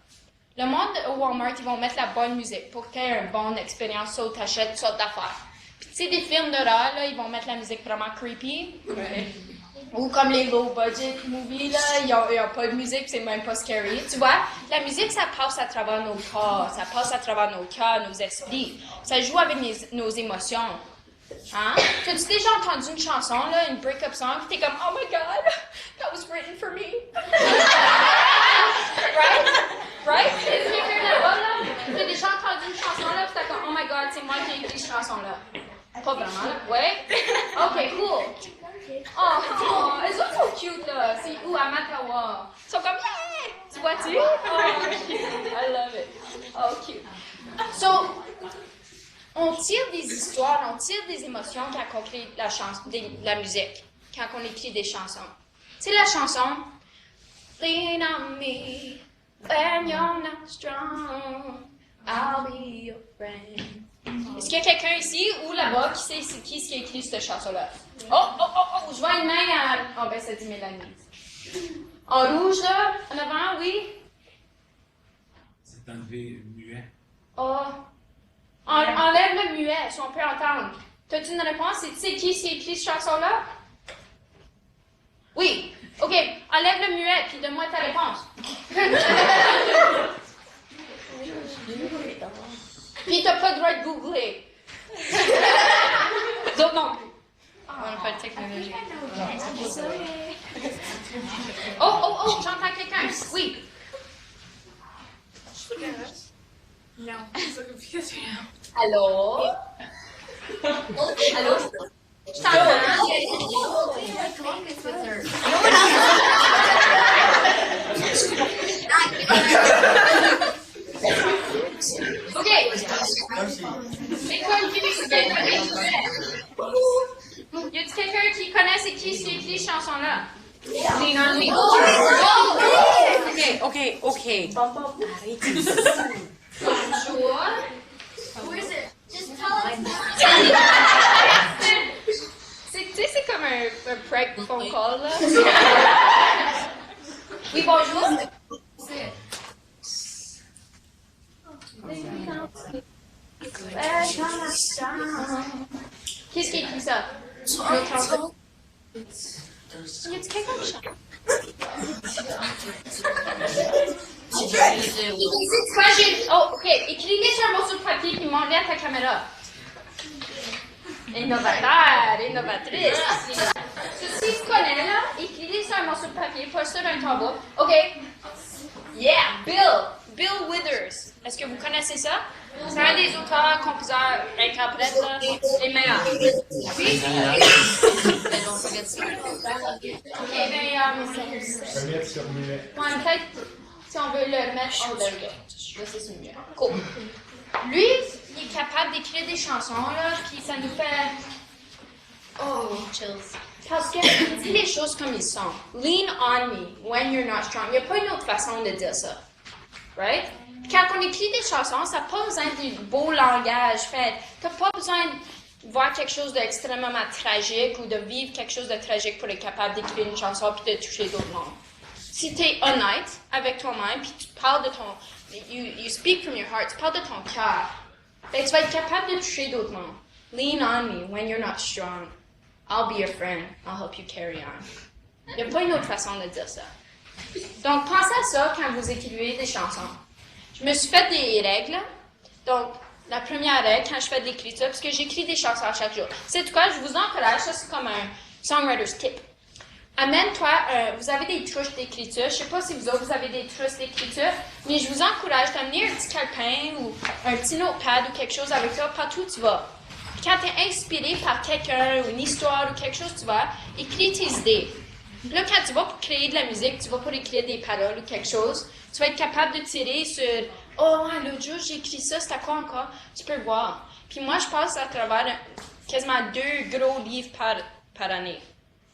Le monde au Walmart, ils vont mettre la bonne musique pour que tu aies une bonne expérience, so t'achètes toutes sortes d'affaires. Puis tu sais, des films d'horreur, là, ils vont mettre la musique vraiment creepy. Ou comme les low-budget movies, là, ils ont pas de musique, c'est même pas scary. Tu vois, la musique, ça passe à travers nos corps, ça passe à travers nos cœurs, nos esprits. Ça joue avec nos émotions. Hein? T'as-tu déjà entendu une chanson, là, une break-up song, pis t'es comme, oh my God, that was written for me. Right? Right? Est-ce que là-bas, là, t'as déjà entendu une chanson, là, pis t'es comme, oh my God, c'est moi qui ai écrit cette chanson-là. Pas vraiment, là. Ouais? Ok, cool. Oh, elles sont trop cute, là. C'est où, à Matawa? Ils sont comme, yeah! Tu vois-tu? Oh, cute. I love it. Oh, cute. So, on tire des histoires, on tire des émotions quand on crée la musique, quand on écrit des chansons. Tu sais, la chanson, Lean on me when you're not strong, I'll be your friend. Est-ce qu'il y a quelqu'un ici ou là-bas qui sait c'est qui a écrit cette chanson-là? Oh, je vois une main à... Oh, ben, ça dit Mélanie. En rouge, là, en avant, oui? C'est enlevé muet. Oh. Enlève le muet, si on peut entendre. T'as-tu une réponse? Tu sais qui a écrit cette chanson-là? Oui. OK, enlève le muet, puis donne-moi ta réponse. Puis t'as pas le droit de googler. D'autres non plus. On n'a pas de technologie. Oh, j'entends quelqu'un. Oui. No, I'm so confused right now. Allô? Allô? Je t'entends. OK. C'est quoi une fille? Y a-t-il quelqu'un qui connaît c'est qui écrit cette chanson-là? Lean on me. OK. Bonjour. Who is it? Just tell us. C'est comme un prank phone call, là. Oui, bonjour. Qu'est-ce qui écrit ça? Y a-t-il quelqu'un qui chante? Oh, OK. Écris-les sur un morceau de papier puis montre-les à ta caméra. Innovateur, innovatrice. Ceci se connaît, là. Écris-les sur un morceau de papier, pas sur un tambour. OK. Yeah, Bill Withers. Est-ce que vous connaissez ça? C'est un des auteurs, compositeurs, interprètes, là, les meilleurs. Oui? OK, peut-être, si on veut le mettre, oh, there we go. Là, c'est mieux. Cool. Lui, il est capable d'écrire des chansons, là, puis ça nous fait... Oh, chills. Parce qu'il dit les choses comme ils sont. Lean on me when you're not strong. Il n'y a pas une autre façon de dire ça. Right? Quand on écrit des chansons, ça n'a pas besoin du beau langage fait. Tu n'as pas besoin de voir quelque chose d'extrêmement tragique ou de vivre quelque chose de tragique pour être capable d'écrire une chanson puis de toucher d'autres mondes. Si tu es honnête avec toi-même puis tu parles de ton... You speak from your heart, tu parles de ton cœur, ben, tu vas être capable de toucher d'autres mondes. Lean on me when you're not strong. I'll be your friend. I'll help you carry on. Il n'y a pas une autre façon de dire ça. Donc, pensez à ça quand vous écrivez des chansons. Je me suis fait des règles. Donc, la première règle, quand je fais de l'écriture, parce que j'écris des chansons chaque jour. C'est quoi? Je vous encourage, ça c'est comme un songwriter's tip. amène-toi, vous avez des trucs d'écriture. Je sais pas si vous autres, vous avez des trucs d'écriture, mais je vous encourage d'amener un petit calepin ou un petit notepad ou quelque chose avec toi partout où tu vas. Puis quand tu es inspiré par quelqu'un ou une histoire ou quelque chose, tu vas écrire tes idées. Puis là, quand tu vas pour créer de la musique, tu vas pour écrire des paroles ou quelque chose, tu vas être capable de tirer sur « Oh, l'autre jour, j'ai écrit ça, c'était quoi encore? » Tu peux voir. Puis moi, je passe à travers quasiment 2 gros livres par année.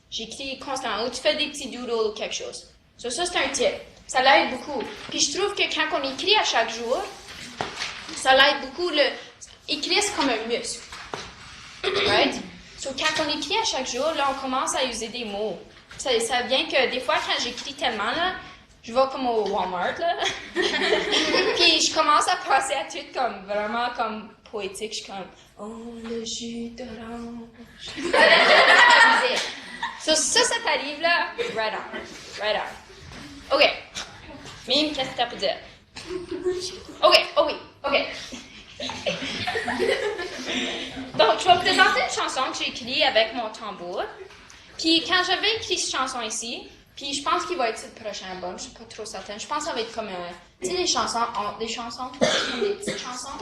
J'écris constamment. Ou tu fais des petits doodles ou quelque chose. Ça c'est un tip. Ça l'aide beaucoup. Puis je trouve que quand on écrit à chaque jour, ça l'aide beaucoup. Écrire, c'est comme un muscle. Right? So, quand on écrit à chaque jour, là, on commence à user des mots. Ça vient que des fois, quand j'écris tellement, là, je vais comme au Walmart, là. Puis je commence à penser à tout comme vraiment comme poétique. Je suis comme « Oh, le jus d'orange. » Ça t'arrive là, right on. OK. Mime, qu'est-ce que t'as pour dire? OK, oh oui, OK. Donc, je vais vous présenter une chanson que j'ai écrite avec mon tambour. Puis quand j'avais écrit cette chanson ici, puis je pense qu'il va être le prochain album, je suis pas trop certaine. Je pense que ça va être comme, tu sais, des chansons, des petites chansons.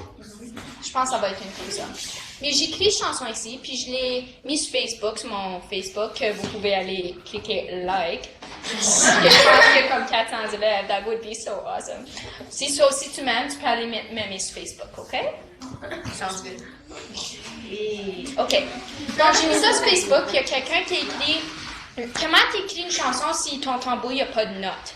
Je pense que ça va être une comme ça. Mais j'ai écrit cette chanson ici, puis je l'ai mis sur Facebook, sur mon Facebook, que vous pouvez aller cliquer like. Je pense qu'il y a comme 400 élèves, that would be so awesome. Si tu m'aimes, tu peux aller m'aimer sur Facebook, OK? Sounds good. OK. Donc, j'ai mis ça sur Facebook, il y a quelqu'un qui a écrit comment t'écris une chanson si ton tambour, il n'y a pas de notes?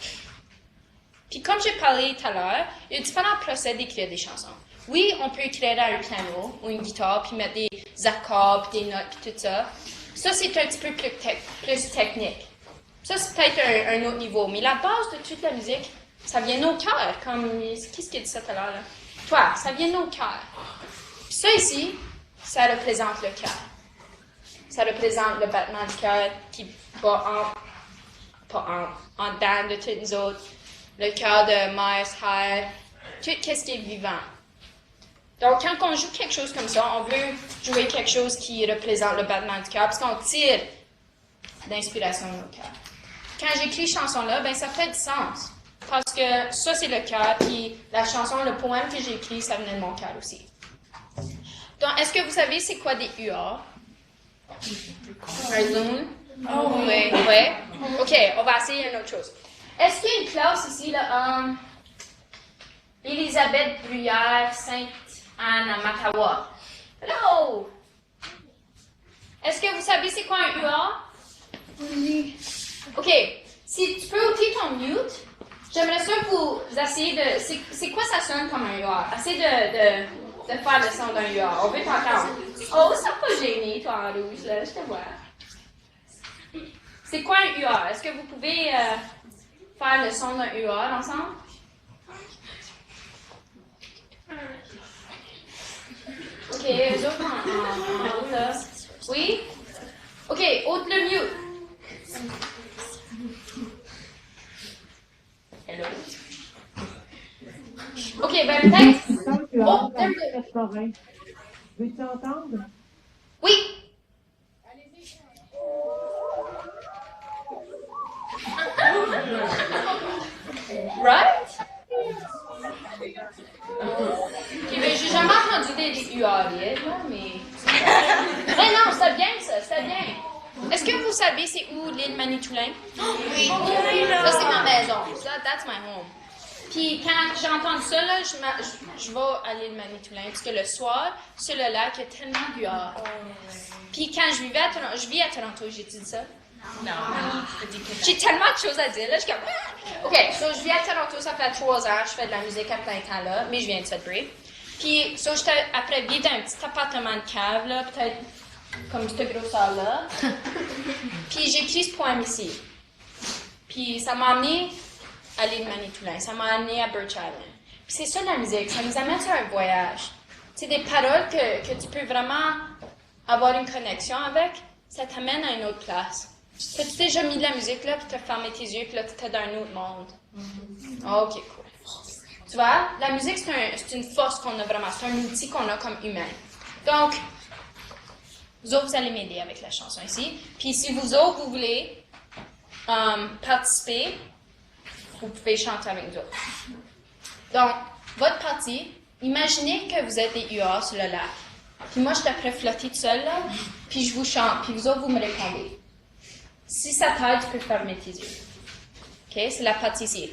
Puis comme j'ai parlé tout à l'heure, il y a différents procès d'écrire des chansons. Oui, on peut écrire à un piano ou une guitare, puis mettre des accords, puis des notes, puis tout ça. Ça, c'est un petit peu plus technique. Ça, c'est peut-être un autre niveau. Mais la base de toute la musique, ça vient de nos cœurs. Comme, qui est-ce qui a dit ça tout à l'heure? Toi, ça vient de nos cœurs. Puis ça ici, ça représente le cœur. Ça représente le battement du cœur qui bat en dedans de toutes les autres. Le cœur de mère, frère, tout ce qui est vivant. Donc, quand on joue quelque chose comme ça, on veut jouer quelque chose qui représente le battement du cœur, parce qu'on tire d'inspiration de nos cœurs. Quand j'écris cette chanson-là, ben ça fait du sens. Parce que ça, c'est le cœur, puis la chanson, le poème que j'ai écrit, ça venait de mon cœur aussi. Donc, est-ce que vous savez c'est quoi des UA? Un loon? Oh oui. Oui. OK, on va essayer une autre chose. Est-ce qu'il y a une classe ici, là, Elisabeth Bruyère, Sainte-Anne à Matawa? Hello! Est-ce que vous savez c'est quoi un UA? Oui. OK, si tu peux ôter ton mute, j'aimerais ça que vous essayiez de... C'est quoi ça sonne comme un UA? Essayez de faire le son d'un UA. On veut t'entendre. Oh, ça pas gêné, toi, en rouge, là, je te vois. C'est quoi un UA? Est-ce que vous pouvez faire le son d'un UA ensemble? OK, eux autres en haut, là. Oui? OK, ôte le mute. Hello? OK, ben peut-être... Oh, veux-tu entendre? Oui! Right? OK, ben j'ai jamais entendu des URL, là, mais... Mais non, c'est bien ça, c'est bien. Est-ce que vous savez c'est où l'île Manitoulin? Oui. Ça, c'est ma maison. Ça, that's my home. Puis quand j'entends ça, là, je vais à l'île Manitoulin, parce que le soir, sur le lac, il y a tellement d'UA. Puis quand je vis à Toronto, j'ai-tu dit ça? Non. J'ai tellement de choses à dire, là, je suis comme... OK, so je vis à Toronto, ça fait 3 ans, je fais de la musique à plein temps, là, mais je viens de Sudbury. Puis, so, j'étais après vivre dans un petit appartement de cave, là, peut-être comme cette grosseur-là. Puis j'ai écrit ce poème ici. Puis ça m'a amené à l'île Manitoulin, ça m'a amené à Birch Island. Puis c'est ça la musique, ça nous amène sur un voyage. C'est des paroles que tu peux vraiment avoir une connexion avec, ça t'amène à une autre place. Tu t'es déjà mis de la musique là, puis t'as fermé tes yeux, puis là t'étais dans un autre monde. OK, cool. Tu vois, la musique c'est une force qu'on a vraiment, c'est un outil qu'on a comme humain. Donc, vous autres, vous allez m'aider avec la chanson ici. Puis si vous autres, vous voulez, participer, vous pouvez chanter avec nous autres. Donc, votre partie, imaginez que vous êtes des huards sur le lac. Puis moi, je suis après flotter tout seul, là, puis je vous chante, puis vous autres, vous me répondez. Si ça t'aide, tu peux fermer tes yeux. OK? C'est la partie ici.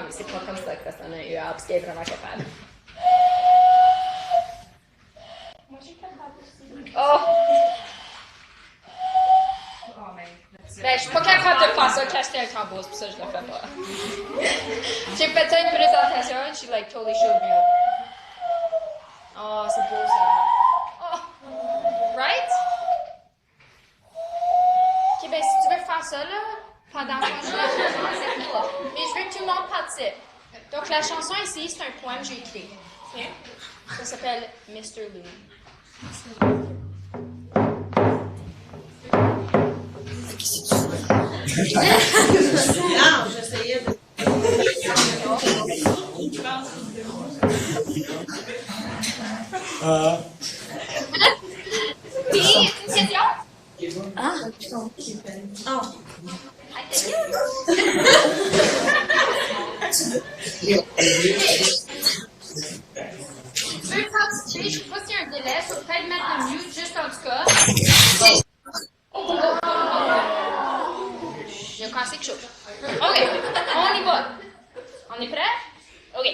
C'est pas comme ça que ça sonne un UR, parce qu'elle est vraiment capable. Moi, je suis capable aussi. Oh! Ben, je suis pas capable de faire ça, cacher un tambour, c'est pour ça que je le fais pas. J'ai fait ça une présentation, and she like totally showed me up. Oh, c'est beau ça. Oh! Right? Ok, ben si tu veux faire ça, là, pendant qu'on joue la chanson, c'est cool. Mais je veux que tout le monde participe. Donc, la chanson ici, c'est un poème que j'ai écrit. Okay? Ça s'appelle Mr. Loon. Non, j'essayais de... Puis, une question? Ah, oh. Tu veux participer, je sais pas s'il y a un délai, il faut peut-être mettre le mute juste en tout cas. J'ai encore quelque chose. OK, on y va. On est prêt? OK.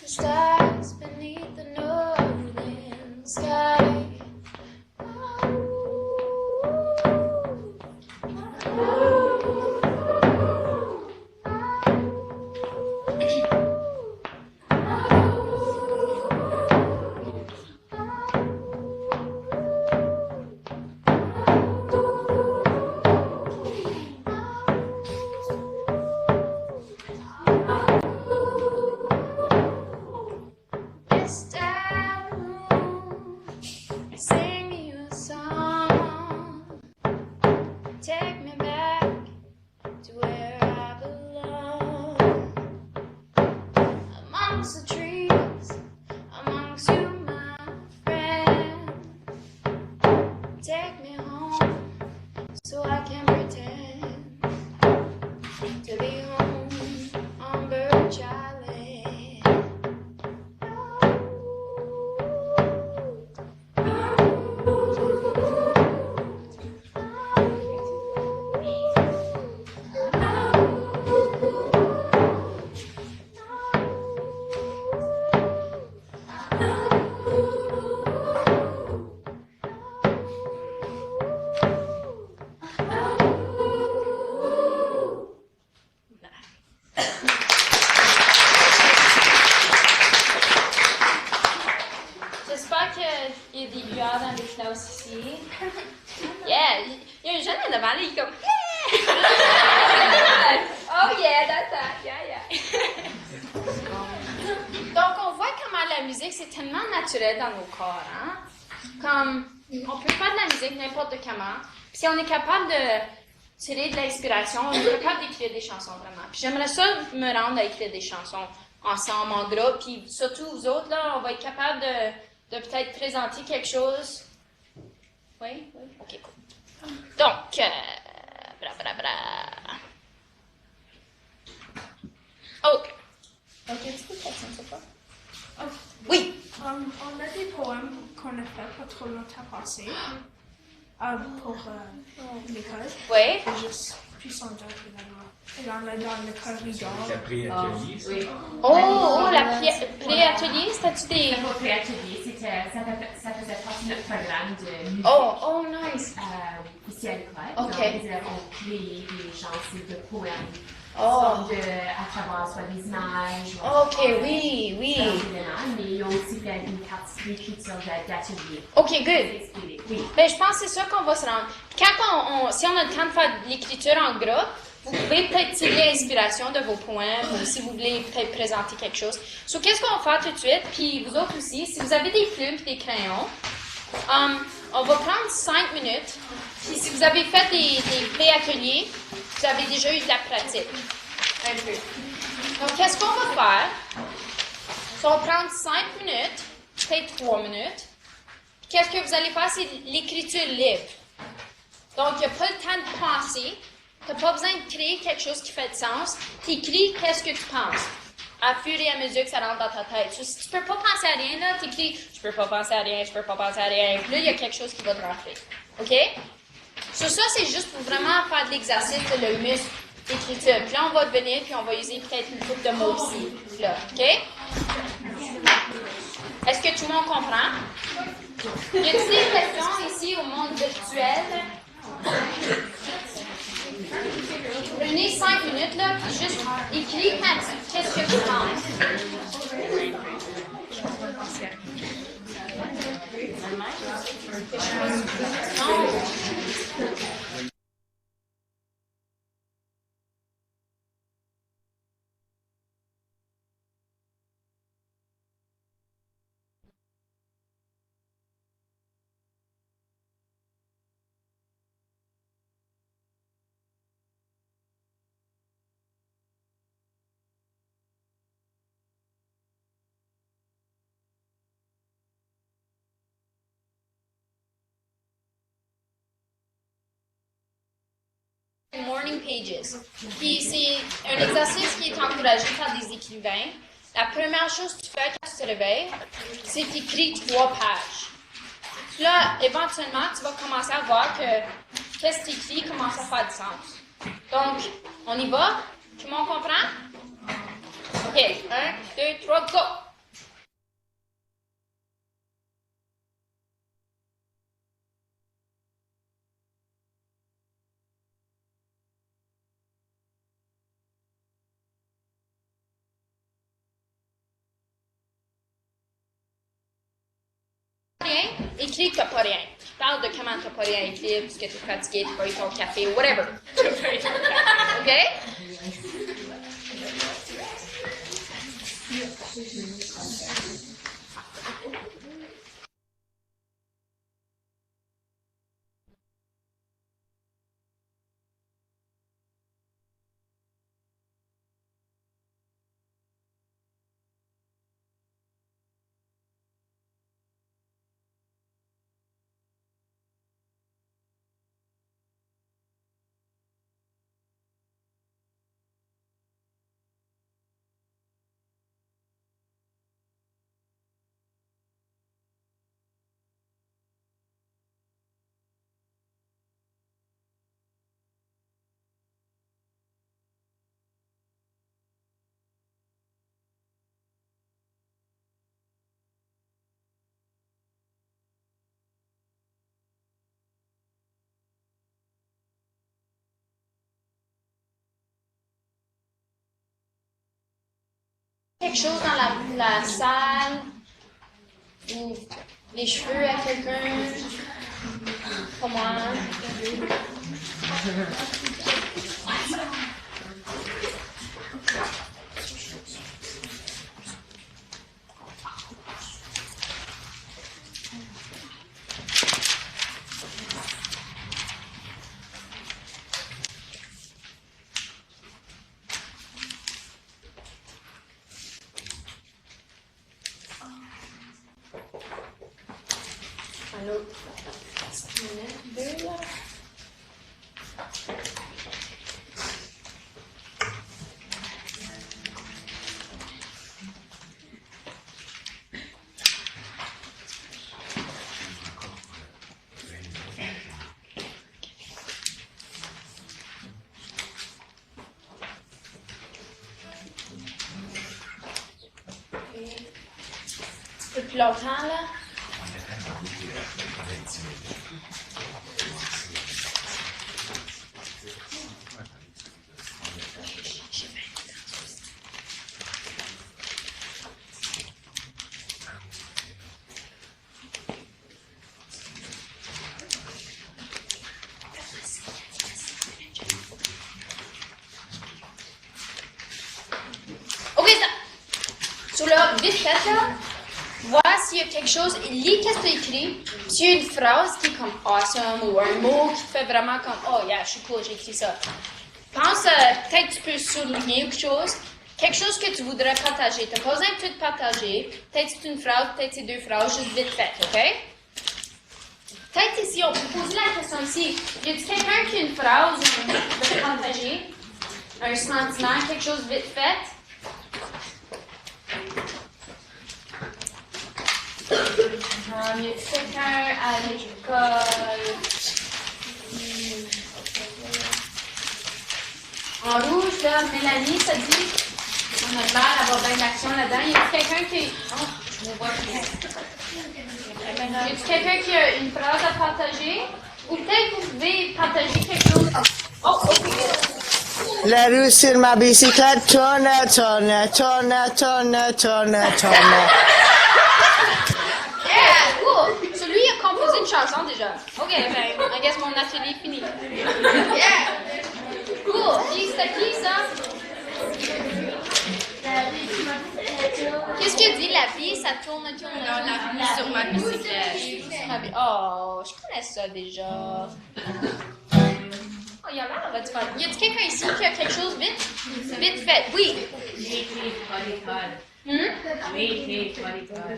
Stars beneath the northern sky. Yeah! Il y a un jeune en avant, là, il est comme yeah! Oh yeah, that's that. Yeah, yeah. Donc, on voit comment la musique, c'est tellement naturel dans nos corps, hein? Comme, on peut faire de la musique n'importe comment. Puis si on est capable de tirer de l'inspiration, on est capable d'écrire des chansons, vraiment. Puis j'aimerais ça me rendre à écrire des chansons ensemble, en groupe. Puis surtout, vous autres, là, on va être capable de peut-être présenter quelque chose. Oui? Oui? OK, cool. Donc, Oh! OK, tu peux passer ça pas? Oh. Oui! On a des poèmes qu'on a fait pas trop longtemps passé pour l'école. Oui. Puis son job, et on l'a dans le corridor. La pré-atelier. Oui. Oh, la pré-atelier, c'était-tu des... C'était pas pré-atelier, ça faisait partie de notre programme de musique. Oh, nice! Ici à l'école. OK. Donc, les élèves ont créé des chansons de poèmes. Oh. À travers soit des images. OK, oui. Mais ils ont aussi fait une partie d'écriture d'atelier. OK, good. Oui. Ben, je pense que c'est ça qu'on va se rendre. Quand si on a le temps de faire de l'écriture en groupe, vous pouvez peut-être tirer l'inspiration de vos poèmes ou si vous voulez peut-être présenter quelque chose. So, qu'est-ce qu'on va faire tout de suite? Puis vous autres aussi, si vous avez des plumes et des crayons, on va prendre 5 minutes. Puis si vous avez fait des pré-ateliers, vous avez déjà eu de la pratique. Un peu. Donc, qu'est-ce qu'on va faire? On va prendre 5 minutes, peut-être 3 minutes. Puis qu'est-ce que vous allez faire? C'est l'écriture libre. Donc, il n'y a pas le temps de penser. Tu n'as pas besoin de créer quelque chose qui fait de sens. Tu écris qu'est-ce que tu penses. À fur et à mesure que ça rentre dans ta tête. So, si tu ne peux pas penser à rien, là, tu écris « Je peux pas penser à rien, je peux pas penser à rien ». Puis là, il y a quelque chose qui va te rentrer. OK? So, ça, c'est juste pour vraiment faire de l'exercice, le muscle d'écriture. Puis là, on va venir, puis on va user peut-être une couple de mots aussi. Là, OK? Est-ce que tout le monde comprend? Y a-t-il des questions ici au monde virtuel? Prenez 5 minutes, là, puis juste écrire qu'est-ce que tu penses. Morning Pages. Puis c'est un exercice qui est encouragé par des écrivains. La première chose que tu fais quand tu te réveilles, c'est d'écrire 3 pages. Puis là, éventuellement, tu vas commencer à voir que qu'est-ce que tu écris commence à faire du sens. Donc, on y va? Tout le monde comprend? OK. 1, 2, 3, go! Écris que t'as pas rien. Parle de comment t'as pas rien écrit, parce que t'es fatigué, t'as pas eu ton café, whatever. OK? Quelque chose dans la salle, ou les cheveux à quelqu'un, comme moi. Un autre minute, 2 là. Un peu plus longtemps là. OK, ça. Sur le vite fait, là, vois s'il y a quelque chose, lis qu'est-ce que tu as écrit. S'il y a une phrase qui est comme awesome ou un mot qui te fait vraiment comme oh yeah, je suis cool, j'ai écrit ça. Pense, peut-être tu peux souligner quelque chose que tu voudrais partager. Tu n'as pas besoin de tout partager. Peut-être c'est une phrase, peut-être c'est deux phrases, juste vite fait, OK? Peut-être ici, on peut poser la question ici. Y a-t-il quelqu'un qui a une phrase de partager? Un sentiment, quelque chose vite fait? Y a-t-il quelqu'un à l'école? En rouge, là, Mélanie, ça dit, on a l'air d'avoir bien d'action là-dedans. Y a-t-il quelqu'un qui... Oh, je me vois bien. Y a-t-il quelqu'un qui a une phrase à partager? Ou peut-être vous pouvez partager quelque chose. Oh, OK. La roue sur ma bicyclette tourne, tourne, tourne, tourne, tourne, tourne. Yeah, cool. Celui a composé une chanson déjà. OK, ben, I guess mon atelier est fini. Yeah. Cool. Puis c'était qui ça? Qu'est-ce que dit la vie? Ça tourne, tourne, tourne. Non, la vie sur ma bicyclette. Oh, je connais ça déjà. Oh, il y a l'air de faire. Y a-t-il quelqu'un ici qui a quelque chose vite? Vite fait. Oui.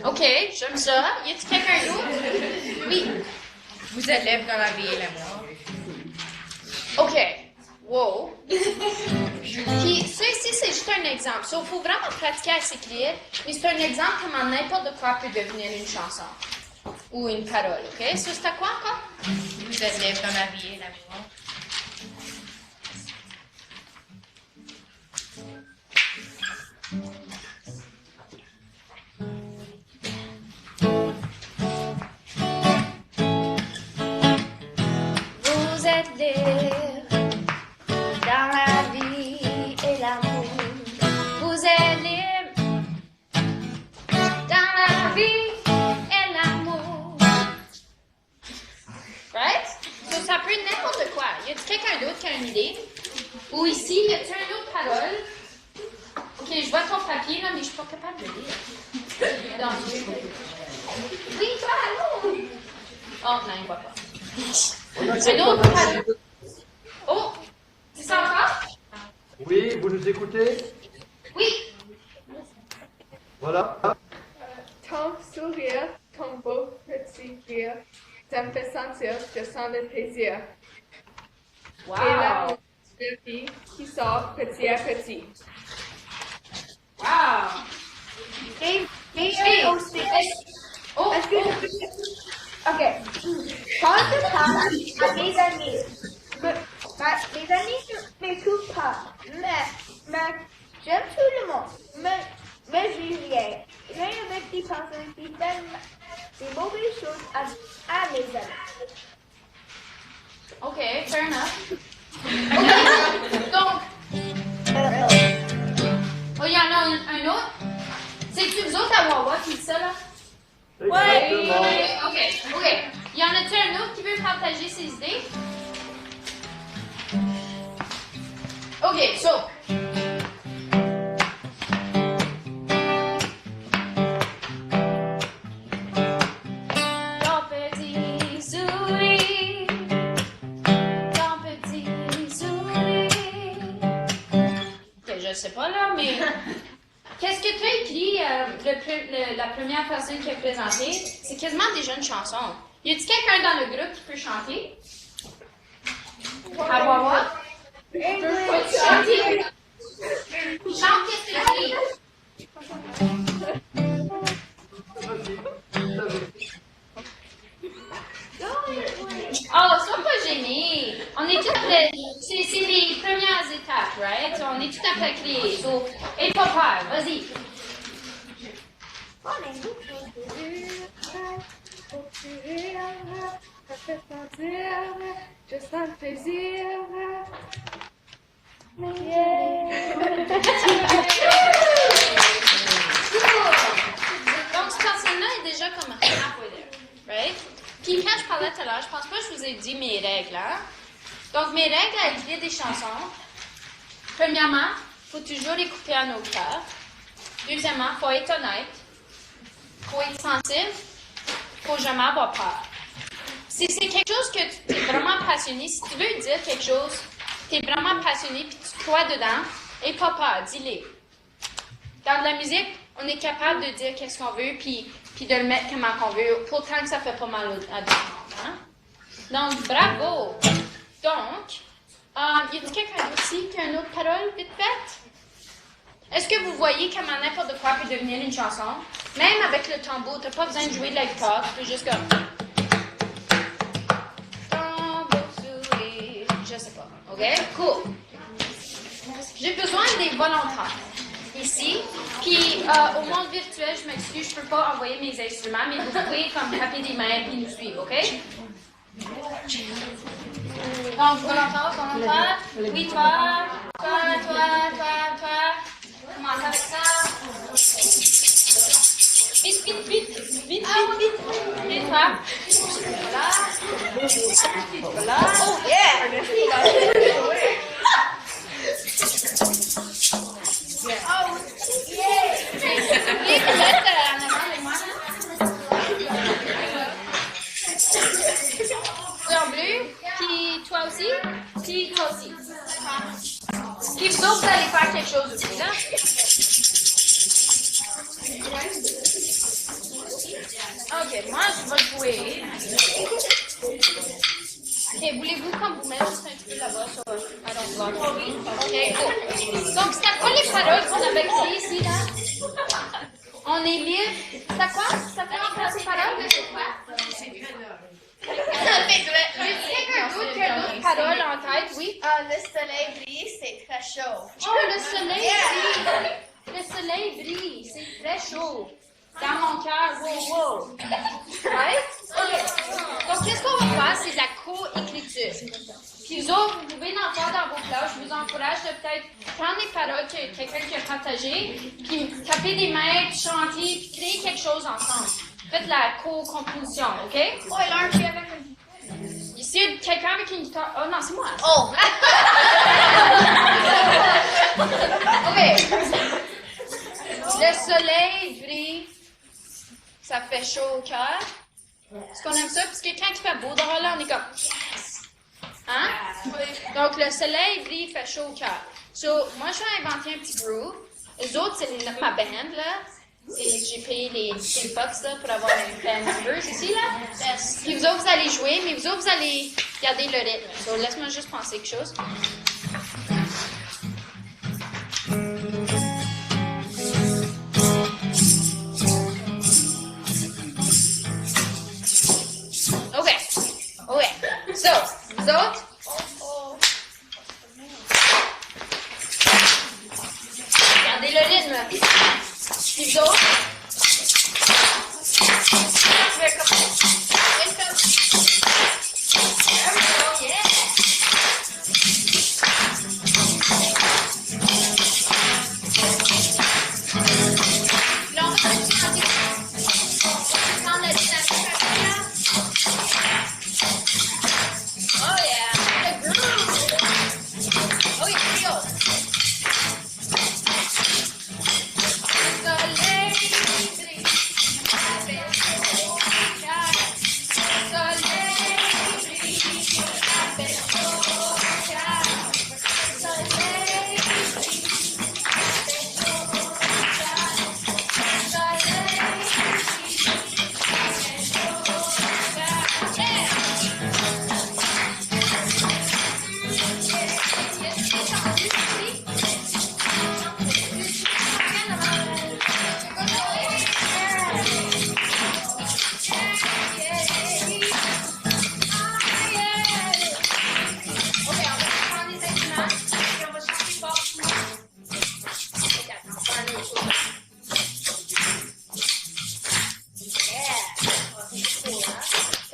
OK, j'aime ça. Y a-t-il quelqu'un d'autre? Oui. Vous êtes libre dans la vie et l'amour. OK. Wow. Puis ça ici, c'est juste un exemple. Il faut vraiment pratiquer à s'écrire, mais c'est un exemple comment n'importe quoi peut devenir une chanson ou une parole. OK? Ça, c'était quoi encore? Vous êtes libre dans la vie et l'amour. Vous êtes libre dans la vie et l'amour. Vous êtes libre dans la vie et l'amour. Right? So, ça peut être n'importe quoi. Y a-t-il quelqu'un d'autre qui a une idée? Ou ici, y a-t-il une autre parole? OK, je vois ton papier, là, mais je suis pas capable de lire. Non, oui, toi, allô? Oh, non, il ne voit pas. Un autre parole. Oh, c'est ça encore? Oui, vous nous écoutez? Oui. Voilà. Ton sourire, ton beau petit rire, ça me fait sentir, je sens le plaisir. Wow. Et l'amour de la vie qui sort petit à petit. Wow. Et aussi. Oh, est-ce que OK. Quand je parle à mes amis, mes amis ne m'écoutent pas, mais j'aime tout le monde, mais je dis rien. Rien avec des personnes qui font des mauvaises choses à mes amis. OK, fair enough. OK, donc... Oh, il y en a un autre? C'est-tu vous autres à Wawa qui dit ça, là? Ouais! OK. Y en a-tu un autre qui veut partager ses idées? OK, so... Ton petit sourire, ton petit sourire. OK, je sais pas, là, mais... Qu'est-ce que tu as écrit, la première personne qui a présenté? C'est quasiment déjà une chanson. Y a-t-il quelqu'un dans le groupe qui peut chanter? À Wawa? Peux-tu chanter? Chante qu'est-ce que tu as écrit. Oh, sois pas gêné. On est toutes... C'est les premières étapes, right? On est tout à fait créés. So, et pas peur, vas-y. On est beaucoup de ça fait sentir, je sens le plaisir. Donc, cette personne-là est déjà comme halfway there, right? Puis quand je parlais tout à l'heure, je pense pas que je vous ai dit mes règles, hein? Donc, mes règles à écrire des chansons. Premièrement, il faut toujours les couper en octave. Deuxièmement, il faut être honnête. Il faut être sensible. Il faut jamais avoir peur. Si c'est quelque chose que tu es vraiment passionné, si tu veux dire quelque chose, tu es vraiment passionné puis tu crois dedans, et pas peur, dis-le. Dans la musique, on est capable de dire qu'est-ce qu'on veut puis de le mettre comment qu'on veut, pourtant que ça fait pas mal à d'autres. Hein? Donc, bravo! Donc, y a-t-il quelqu'un d'autre ici qui a une autre parole vite faite? Est-ce que vous voyez comment n'importe quoi peut devenir une chanson? Même avec le tambour, t'as pas besoin de jouer de la guitare, tu peux juste comme... Tambour sourire, je sais pas. OK? Cool. J'ai besoin des volontaires ici. Puis, au monde virtuel, je m'excuse, je peux pas envoyer mes instruments, mais vous pouvez comme taper des mains et nous suivre, OK? Donc, volontaire. Oui, toi. Commence avec ça. Vite. Et toi. Voilà. Oh, yeah! Oh, yeah! Les pilotes en avant de moi. En bleu, puis toi aussi, puis toi aussi. Puis vous autres, vous allez faire quelque chose aussi, là. Ok, moi, je vais jouer. Ok, voulez-vous qu'on vous mette juste un petit peu là-bas sur Block? Oui. Ok, cool. Donc, c'était quoi les paroles qu'on avait écrites ici, là? On est libre. C'était quoi ces paroles? D'autres paroles en tête, oui. Le soleil brille, c'est très chaud. Oh, le soleil brille. Le soleil brille, c'est très chaud. Dans mon cœur, wow. Right? Okay. Donc, qu'est-ce qu'on va faire? C'est de la co-écriture. Puis vous autres, vous pouvez en faire dans vos classes. Je vous encourage de peut-être prendre les paroles que quelqu'un qui a partagées, puis taper des mains, puis chanter, puis créer quelque chose ensemble. Faites la co-composition, OK? Oh, il a un pied avec une... Ici, il y a quelqu'un avec une guitare. Oh non, c'est moi. Oh! OK. Le soleil brille. Ça fait chaud au cœur. Est-ce qu'on aime ça? Parce que quand il fait beau dehors, là, on est comme yes! Hein? Donc, le soleil brille, il fait chaud au cœur. So, moi, je vais inventer un petit groove. Les autres, c'est ma band, là. J'ai payé les Bucks là, pour avoir une band members ici, là. Puis vous autres, vous allez jouer, mais vous autres, vous allez garder le rythme. So, laisse-moi juste penser quelque chose. OK. So, vous autres? Gardez le rythme. Puis vous autres? Oh yeah!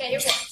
Okay, here we go.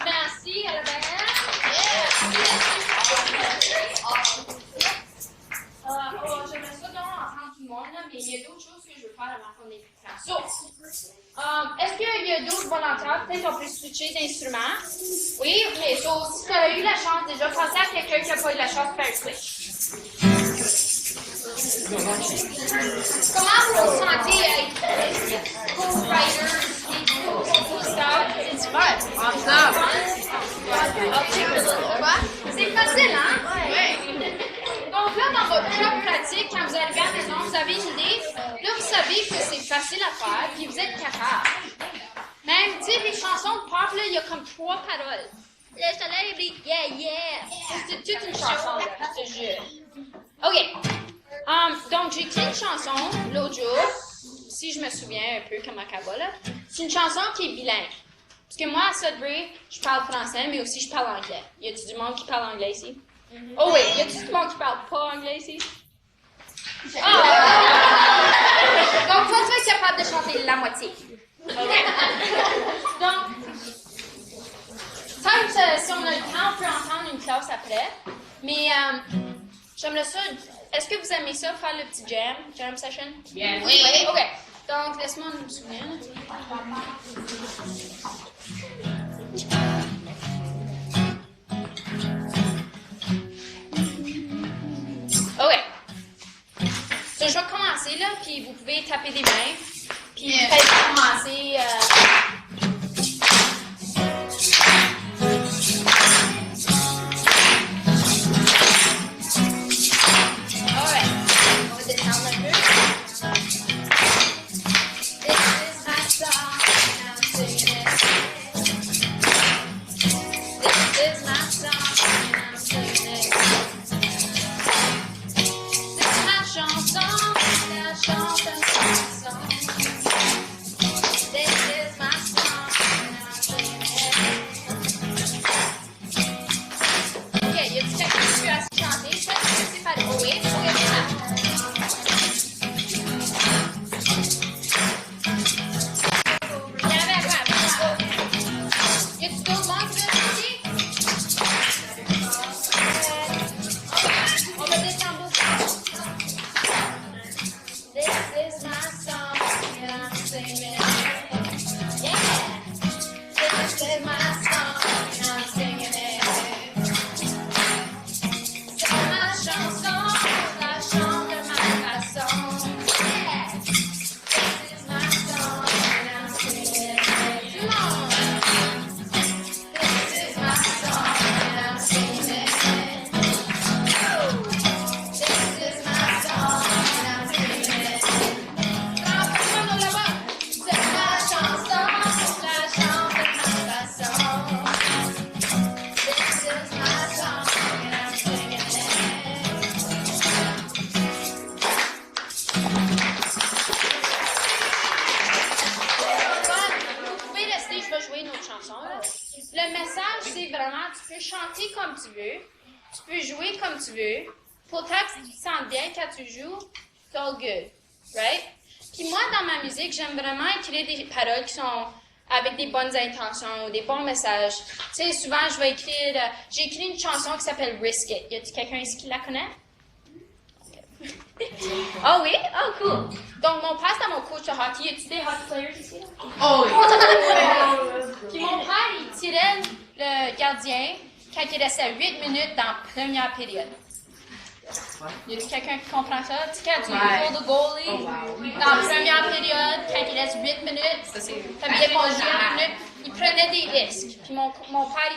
Merci à la belle. J'aimerais ça donc entendre tout le monde, là, mais il y a d'autres choses que je veux faire avant qu'on ait plus de temps. So, est-ce qu'il y a d'autres volontaires? Peut-être qu'on peut switcher d'instrument? Oui? Ok. So, si tu as eu la chance déjà, pensez à quelqu'un qui n'a pas eu la chance de faire un switch. Comment vous vous sentez co-writers et co-stars? It's fun. Awesome. C'est facile, hein? Oui. Donc là, dans votre job pratique, quand vous arrivez à la maison, vous avez une idée. Là, vous savez que c'est facile à faire, puis vous êtes capable. Même, tu sais, les chansons de pop, là, il y a comme 3 paroles. Le soleil brille, yeah, yeah. C'est toute une chanson, là, je te jure. OK. Donc, j'ai écrit une chanson l'autre jour, si je me souviens un peu comment elle va, là. C'est une chanson qui est bilingue. Parce que moi, à Sudbury, je parle français, mais aussi je parle anglais. Y a-t-il du monde qui parle anglais ici? Oh oui, y a-t-il du monde qui parle pas anglais ici? Ah! Donc, toi, tu vas être capable de chanter la moitié. Okay. Donc, si on a le temps, on peut entendre une classe après. Mais j'aimerais ça. Est-ce que vous aimez ça, faire le petit jam session? Yes. Oui. OK. Donc, laisse-moi me souvenir. OK. So, je vais commencer, là, puis vous pouvez taper des mains. Puis peut-être commencer... Le message, c'est vraiment, tu peux chanter comme tu veux, tu peux jouer comme tu veux. Pourtant, que tu te sens bien quand tu joues, it's all good, right? Puis moi, dans ma musique, j'aime vraiment écrire des paroles qui sont avec des bonnes intentions, des bons messages. Tu sais, souvent, je vais écrire... j'ai écrit une chanson qui s'appelle Risk It. Y a-t-il quelqu'un ici qui la connaît? Oh oui? Oh, cool. Donc, mon père, c'est mon coach de hockey. Y a-t-il des hockey players ici? Oh oui! Puis mon père, il tirait le gardien quand il restait 8 minutes dans la première période. Y a quelqu'un qui comprend ça? Tu sais, quand tu Ouais. cours de goalie, Oh, wow. dans la première période, quand il reste 8 minutes, comme il pas joué 8 minutes, il prenait des risques. Puis mon père,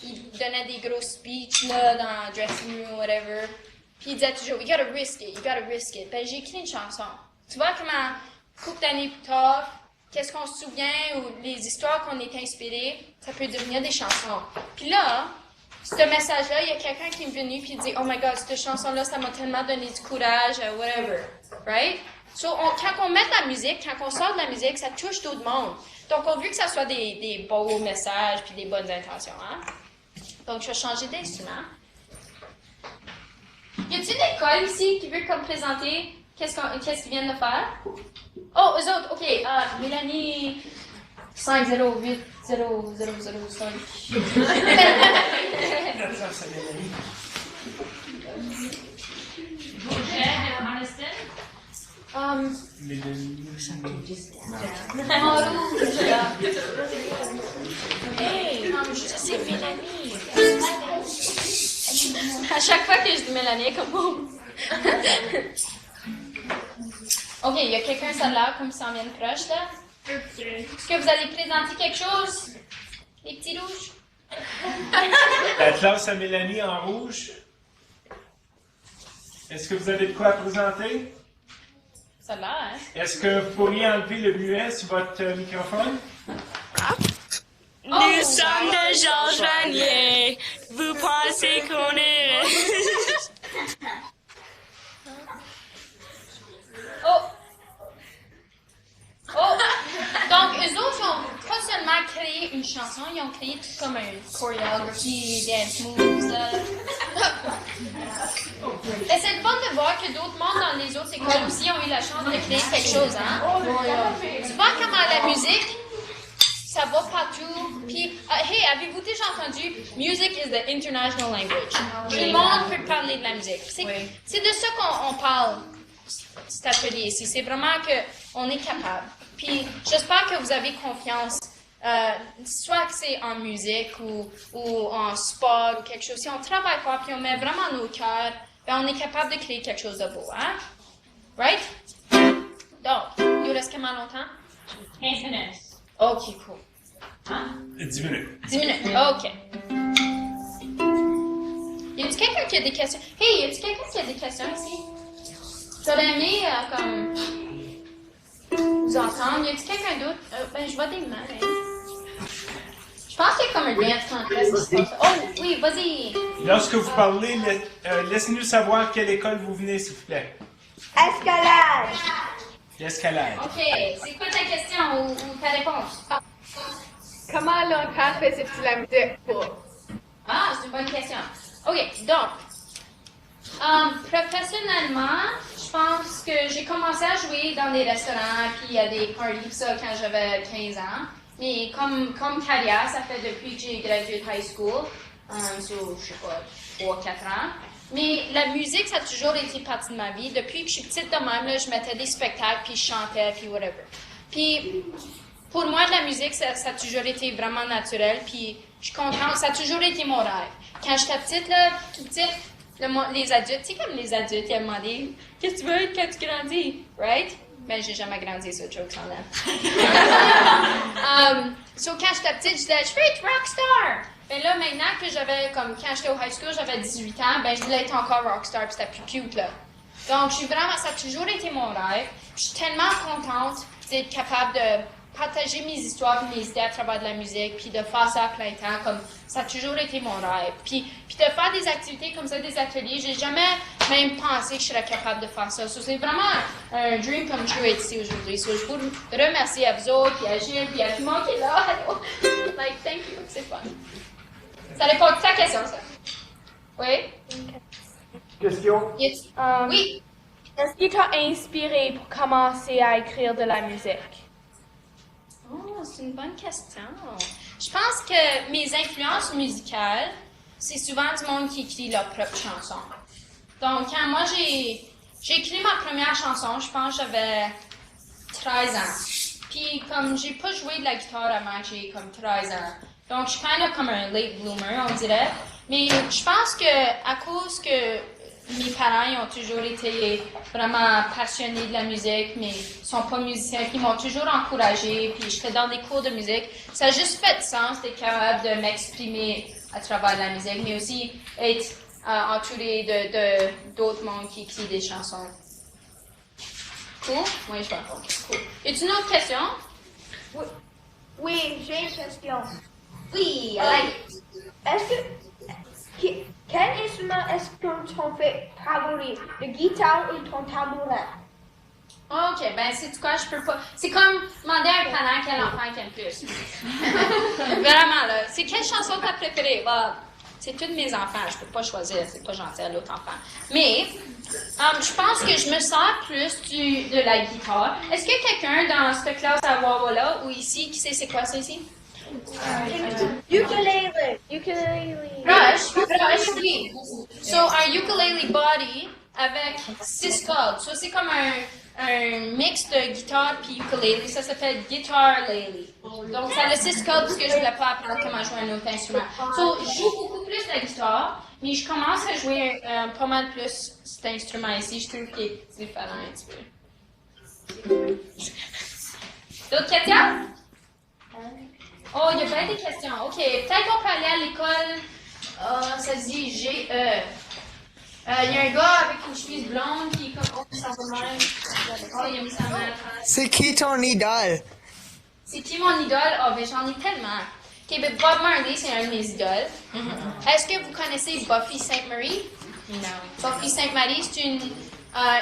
il donnait des gros speeches là, dans le dressing room ou whatever. Puis il disait toujours, you gotta risk it, you gotta risk it. Ben, j'ai écrit une chanson. Tu vois comment, couple d'années plus tard, qu'est-ce qu'on se souvient ou les histoires qu'on est inspirés, ça peut devenir des chansons. Puis là, ce message-là, il y a quelqu'un qui est venu puis il dit, oh my god, cette chanson-là, ça m'a tellement donné du courage, whatever. Right? So, quand on met de la musique, quand on sort de la musique, ça touche tout le monde. Donc, on veut que ça soit des beaux messages puis des bonnes intentions. Hein? Donc, je vais changer d'instrument. Y a-t-il une école ici qui veut comme présenter qu'est-ce qu'ils viennent de faire? Oh, eux autres, ok. Mélanie 508 0005. En rouge. Hey, c'est Mélanie. À chaque fois que je dis Mélanie, comme bon. Ok, il y a quelqu'un ça là, comme ça en vient de proche là. Est-ce que vous allez présenter quelque chose? Les petits rouges? La classe à Mélanie en rouge. Est-ce que vous avez de quoi présenter? Ça là, hein? Est-ce que vous pourriez enlever le muet sur votre microphone? Nous sommes de Georges Vanier. Vous pensez qu'on est... Oh! Donc, eux autres, ils ont pas seulement créé une chanson, ils ont créé tout comme un choreography, dance moves, là. Et c'est le fun de voir que d'autres mondes dans les autres écoles aussi ont eu la chance de créer quelque chose, hein? Tu vois comment la musique, ça va partout. Puis, hey, avez-vous déjà entendu Music is the international language? Tout le monde peut parler de la musique. C'est de ça qu'on parle, cet atelier ici. C'est vraiment qu'on est capable. Puis, j'espère que vous avez confiance, soit que c'est en musique ou en sport ou quelque chose. Si on travaille fort puis on met vraiment nos cœurs, ben on est capable de créer quelque chose de beau, hein? Right? Donc, il nous reste comment longtemps? 15 minutes. OK, cool. Hein? 10 minutes. 10 minutes, OK. Y a-t-il quelqu'un qui a des questions? Hey, y a-t-il quelqu'un qui a des questions ici? J'aurais aimé, comme, vous entendre. Y a-t-il quelqu'un d'autre? Ben, je vois des mains. Je pense qu'il y a comme un dance contest qui se passe. Oh, oui, vas-y. Lorsque vous parlez, laissez-nous savoir quelle école vous venez, s'il vous plaît. Escalade. L'escalade. OK, c'est quoi ta question ou ta réponse? Comment longtemps faisais-tu la musique pour? Ah, c'est une bonne question. OK, donc, professionnellement, je pense que j'ai commencé à jouer dans des restaurants puis à des parties, ça, quand j'avais 15 ans. Mais comme carrière, ça fait depuis que j'ai gradué high school, so, je sais pas, 3-4 ans. Mais la musique, ça a toujours été partie de ma vie. Depuis que je suis petite de même, là, je mettais des spectacles, puis je chantais, puis whatever. Puis, pour moi, de la musique, ça a toujours été vraiment naturel, puis je suis contente. Ça a toujours été mon rêve. Quand j'étais petite, là, toute petite, les adultes, tu sais, comme les adultes, ils m'ont demandé « Qu'est-ce que tu veux être quand tu grandis? » Right? Ben, j'ai jamais grandi, ça, joke sans là. So, quand j'étais petite, je disais « Je veux être rockstar! » Ben là, maintenant que j'avais, comme, quand j'étais au high school, j'avais 18 ans, ben, je voulais être encore rockstar, puis c'était plus cute, là. Donc, ça a toujours été mon rêve. Je suis tellement contente d'être capable de partager mes histoires et mes idées à travers de la musique, puis de faire ça à plein temps, comme, ça a toujours été mon rêve. Puis de faire des activités comme ça, des ateliers, j'ai jamais même pensé que je serais capable de faire ça. So, c'est vraiment un dream come true être ici aujourd'hui. So, je vous remercie à vous autres, puis à Gilles, puis à tout le monde qui est là. Like, thank you, c'est fun. Ça répond à ta question, ça? Oui? Question? Yes. Oui? Qu'est-ce qui t'a inspiré pour commencer à écrire de la musique? Oh, c'est une bonne question. Je pense que mes influences musicales, c'est souvent du monde qui écrit leurs propres chansons. Donc, quand moi, j'ai écrit ma première chanson, je pense que j'avais 13 ans. Puis, comme j'ai pas joué de la guitare avant que j'ai comme 13 ans. Donc, je suis kind of comme un late bloomer, on dirait. Mais je pense que à cause que mes parents, ils ont toujours été vraiment passionnés de la musique, mais ils sont pas musiciens, puis ils m'ont toujours encouragée, puis j'étais dans des cours de musique. Ça a juste fait sens d'être capable de m'exprimer à travers la musique, mais aussi être entourée d'autres mondes qui écrivent des chansons. Cool? Oui, je vois. Cool. Y a-t-il une autre question? Oui, j'ai une question. Oui, quel instrument est-ce que ton fait favori? Le guitare ou ton tabouret? OK, ben c'est quoi, je peux pas. C'est comme demander à un parent quel enfant il aime plus. Vraiment, là. C'est quelle chanson t'as préférée? Bah, c'est tous mes enfants, je peux pas choisir, c'est pas gentil à l'autre enfant. Mais, je pense que je me sers plus de la guitare. Est-ce qu'il y a quelqu'un dans cette classe à Wawa ou ici qui sait c'est quoi ça ici? Ukulele. Brush, oui. So, un ukulele body avec 6 cordes. So, c'est comme un mix de guitare puis ukulele. Ça s'appelle guitar-lele. Donc, ça a 6 cordes parce que je voulais pas apprendre comment jouer un autre instrument. So, je joue beaucoup plus la guitare, mais je commence à jouer pas mal plus cet instrument ici. Je trouve qu'il est différent un petit peu. D'autres questions? Oh, il y a bien des questions. OK, peut-être qu'on peut aller à l'école. Ça se dit GE. Il y a un gars avec une chemise blonde qui est comme... Oh, ça va mal. Oh, il a mis sa main. C'est qui ton idole? C'est qui mon idole? Oh, ben j'en ai tellement. OK, ben Bob Marley, c'est un de mes idoles. Est-ce que vous connaissez Buffy Sainte-Marie? Non. Buffy Sainte-Marie, c'est une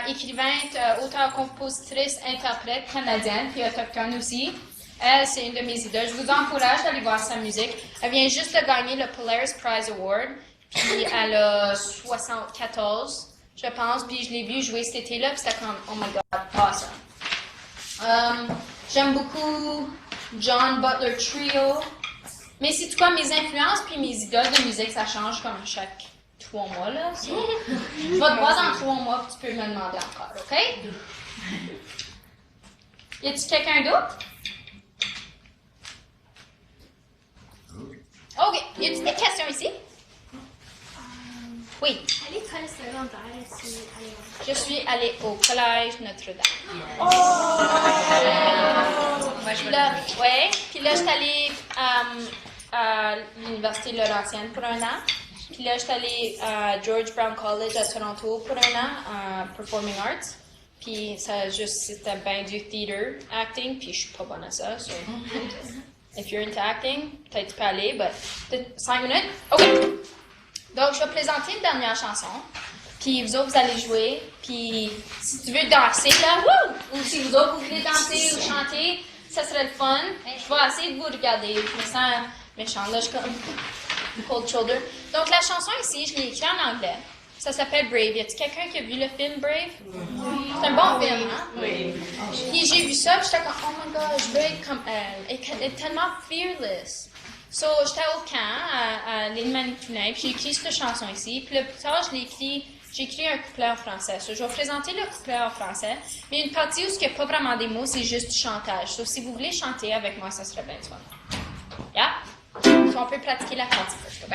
écrivaine, auteure, compositrice, interprète canadienne, puis autochtone aussi. Elle, c'est une de mes idoles. Je vous encourage d'aller voir sa musique. Elle vient juste de gagner le Polaris Prize Award. Puis elle a 74, je pense. Puis je l'ai vue jouer cet été-là. Puis c'était comme, oh my God, awesome. J'aime beaucoup John Butler Trio. Mais c'est quoi, mes influences puis mes idoles de musique, ça change comme chaque 3 mois, là. So, je vais te voir dans 3 mois, puis tu peux me demander encore, OK? Y a-t-il quelqu'un d'autre? OK. Y a-t-il des questions ici? Oui. À l'école secondaire, Je suis allée au collège Notre-Dame. Oh! Puis là, j'étais allée à l'Université Laurentienne pour 1 an. Puis là, j'étais allée à George Brown College à Toronto pour 1 an en Performing Arts. Puis c'était bien du theater acting, puis je suis pas bonne à ça. So. If you're into acting, peut-être tu peux aller, but 5 minutes? OK. Donc, je vais présenter une dernière chanson. Puis vous autres, vous allez jouer. Puis si tu veux danser, là, wouh! Ou si vous autres, vous voulez danser ou chanter, ça serait le fun. Je vais essayer de vous regarder. Je me sens méchante, là, je suis comme cold shoulder. Donc, la chanson ici, je l'ai écrite en anglais. Ça s'appelle Brave. Y a-t-il quelqu'un qui a vu le film Brave? C'est un bon film, hein? Oui. Puis j'ai vu ça, puis j'étais comme, oh my God, je veux être comme elle. Elle est tellement fearless. So, j'étais au camp à l'île Manitoulin, puis j'ai écrit cette chanson ici. Puis là, plus tard, j'ai écrit un couplet en français. So, je vais présenter le couplet en français. Mais une partie où il n'y a pas vraiment des mots, c'est juste du chantage. So, si vous voulez chanter avec moi, ça serait bien fun. Yeah? So, on peut pratiquer la partie first, OK?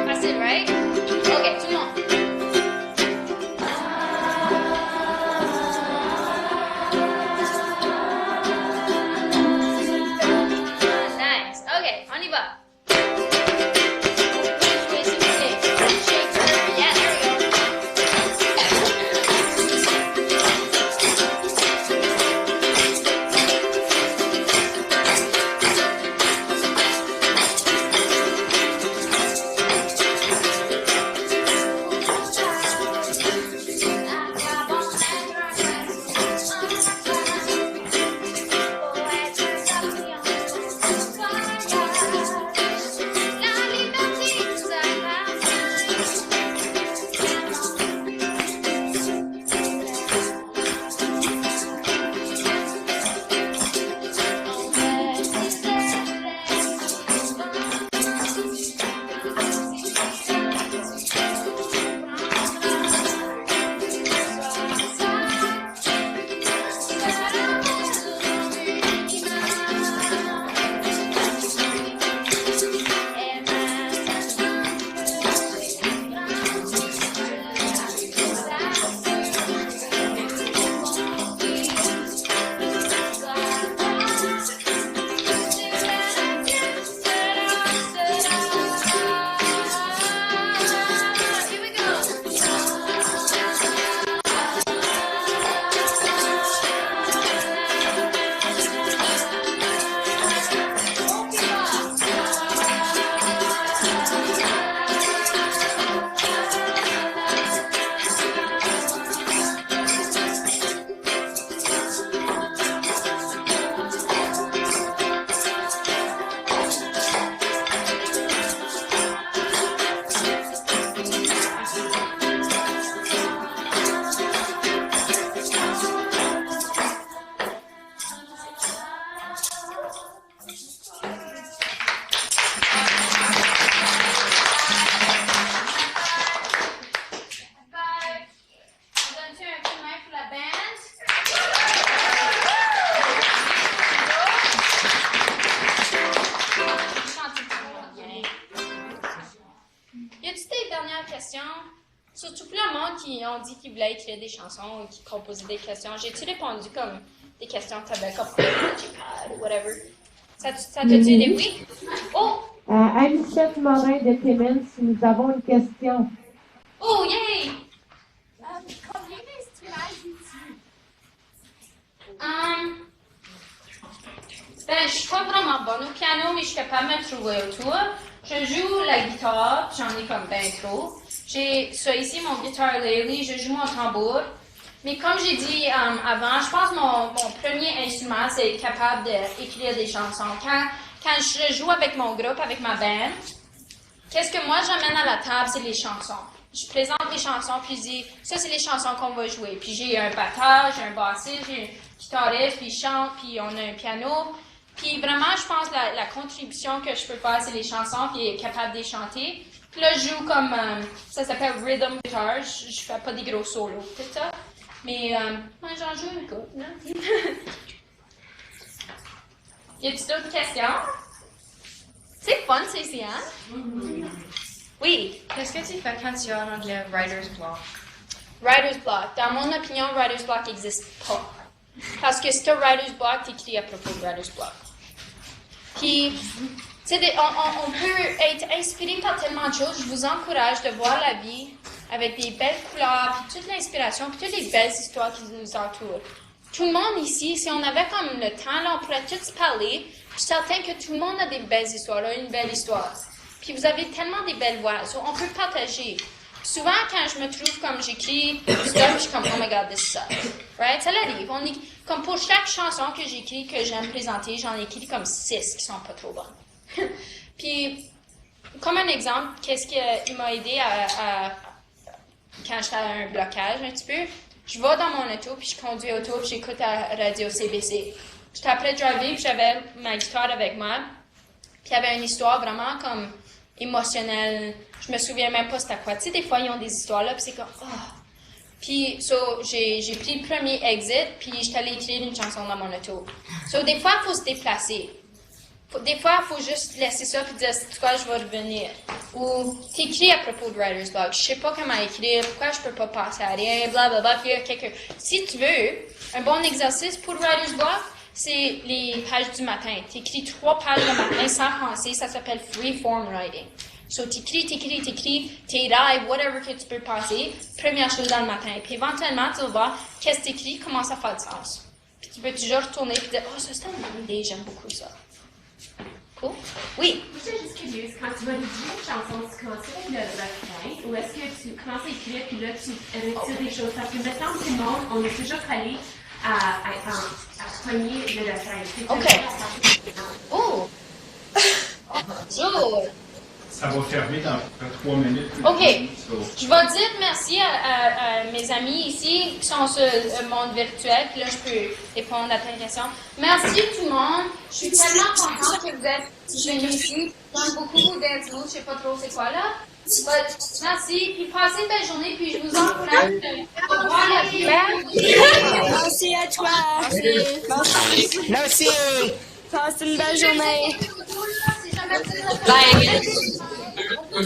Facile, right? OK, tout le monde. Nice. OK, on y va. La question, surtout pour le monde qui ont dit qu'ils voulaient écrire des chansons ou qui composaient des questions, j'ai-tu répondu comme des questions que tu avais comme iPad ou whatever? Ça t'a-tu aidé? Oui? Oh! Anicette Morin de Clemens, nous avons une question. Oh, yay! Combien d'instruments joues-tu? Ben, je suis pas vraiment bonne au piano, mais je suis capable de me trouver autour. Je joue la guitare, j'en ai comme ben trop. J'ai ça ici, mon guitar ukulele, je joue mon tambour. Mais comme j'ai dit avant, je pense que mon premier instrument, c'est être capable d'écrire des chansons. Quand je joue avec mon groupe, avec ma band, qu'est-ce que moi j'amène à la table, c'est les chansons. Je présente les chansons, puis je dis, ça c'est les chansons qu'on va jouer. Puis j'ai un batteur, j'ai un bassiste, j'ai un guitariste, puis il chante, puis on a un piano. Puis vraiment, je pense que la contribution que je peux faire, c'est les chansons, puis être capable de les chanter. Puis là, je joue comme, ça s'appelle rhythm guitar, je fais pas des gros solos, tout ça. Mais moi, j'en joue une couple, là. Y a-t-il d'autres questions? C'est fun, c'est ici, hein? Oui. Qu'est-ce que tu fais quand tu as en anglais writer's block? Writer's block. Dans mon opinion, writer's block n'existe pas. Parce que si tu as writer's block, tu écris à propos de writer's block. Puis, tu sais, on peut être inspiré par tellement de choses. Je vous encourage de voir la vie avec des belles couleurs, puis toute l'inspiration, puis toutes les belles histoires qui nous entourent. Tout le monde ici, si on avait comme le temps, là, on pourrait tous se parler. Je suis certaine que tout le monde a des belles histoires, là, une belle histoire. Puis vous avez tellement des belles voix, so on peut partager. Souvent, quand je me trouve comme j'écris stuff, je suis comme, oh my god, this sucks. Right? Ça l'arrive. Comme pour chaque chanson que j'écris, que j'aime présenter, j'en ai écrit comme 6 qui sont pas trop bonnes. Puis, comme un exemple, qu'est-ce qui m'a aidé quand j'étais à un blocage un petit peu? Je vais dans mon auto, puis je conduis auto, puis j'écoute la radio CBC. J'étais après driver, puis j'avais ma guitare avec moi. Puis il y avait une histoire vraiment comme émotionnelle. Je me souviens même pas c'était quoi. Tu sais, des fois, ils ont des histoires là, puis c'est comme, oh. Puis, j'ai pris le premier exit, puis j'étais allée écrire une chanson dans mon auto. Des fois, il faut se déplacer. Des fois, il faut juste laisser ça, puis dire, c'est quoi, je vais revenir. Ou t'écris à propos de writer's block. Je sais pas comment écrire, pourquoi je peux pas passer à rien, blablabla. Puis il y a quelqu'un. Si tu veux, un bon exercice pour writer's block, c'est les pages du matin. Tu écris 3 pages le matin sans penser, ça s'appelle free form writing. So, t'écris, tes rêves, whatever que tu peux passer, première chose dans le matin. Puis éventuellement, tu vas voir qu'est-ce que t'écris commence à faire du sens. Puis tu peux toujours retourner et dire, oh, ça c'est une bonne idée, j'aime beaucoup ça. Cool? Oui? Moi, je suis juste curieuse. Quand tu vas rédiger une chanson, tu commences avec le refrain ou est-ce que tu commences à écrire puis là, tu retires des choses? Parce que maintenant, tout le monde, on est toujours collé à cogner le refrain. OK. Oh! Oh! Ça va fermer dans 3 minutes. OK. Je vais dire merci à mes amis ici qui sont sur le monde virtuel. Puis là, je peux répondre à ta question. Merci tout le monde. Je suis tellement contente que vous êtes venus ici. J'aime beaucoup vos dance moves. Je sais pas trop c'est quoi là. Merci. Puis passez une belle journée. Puis je vous encourage de voir la vidéo. Merci à toi. Merci. Passe une belle journée. Bye. Quand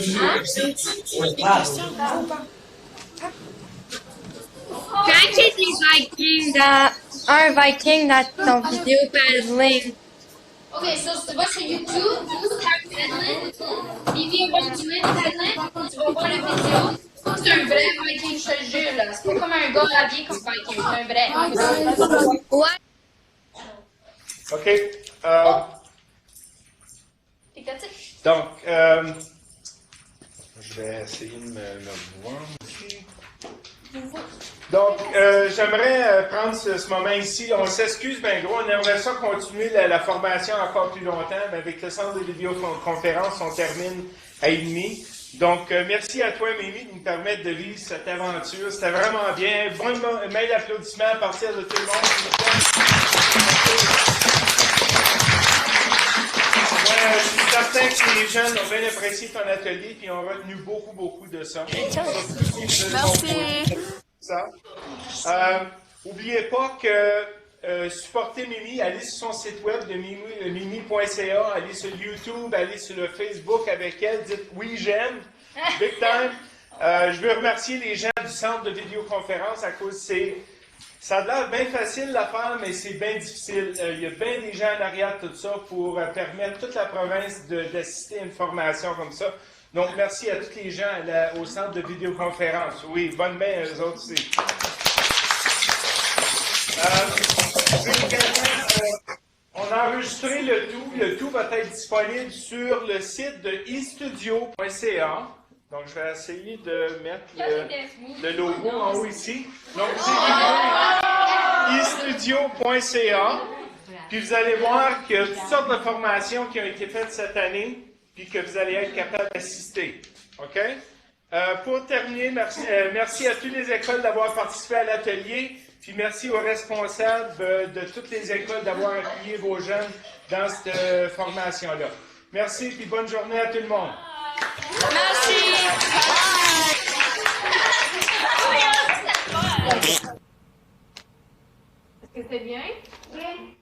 j'ai des Vikings un Viking dans ton vidéo paddling. OK, so tu vas sur YouTube, tape paddling, Vivi va tuer paddling, tu vas voir la vidéo. C'est un vrai Viking, je te jure, là. C'est pas comme un gars habillé comme Viking, c'est un vrai. Ouais. OK. Donc, je vais essayer de me voir ici. Donc, j'aimerais prendre ce moment ici. On s'excuse, ben gros, on aimerait ça continuer la formation encore plus longtemps, mais avec le centre de vidéoconférence, on termine à 1h30. Donc, merci à toi, Mimi, de nous permettre de vivre cette aventure. C'était vraiment bien. Bon mail d'applaudissements à partir de tout le monde. Je suis certain que les jeunes ont bien apprécié ton atelier et ont retenu beaucoup de ça. Merci. N'oubliez pas que supportez Mimi, allez sur son site web de mimi.ca, allez sur YouTube, allez sur le Facebook avec elle, dites oui j'aime, big time. Je veux remercier les gens du centre de vidéoconférence à cause ça a l'air bien facile à faire, mais c'est bien difficile. Il y a bien des gens en arrière de tout ça pour permettre toute la province d'assister à une formation comme ça. Donc, merci à tous les gens au centre de vidéoconférence. Oui, bonne main à eux autres aussi. On a enregistré le tout. Le tout va être disponible sur le site de estudio.ca. Donc, je vais essayer de mettre le logo en haut ici. Donc, c'est estudio.ca. Puis, vous allez voir qu'il y a toutes sortes de formations qui ont été faites cette année, puis que vous allez être capable d'assister. OK? Pour terminer, merci à toutes les écoles d'avoir participé à l'atelier. Puis merci aux responsables de toutes les écoles d'avoir appuyé vos jeunes dans cette formation-là. Merci, puis bonne journée à tout le monde. Merci. Est-ce que c'est bien? Oui.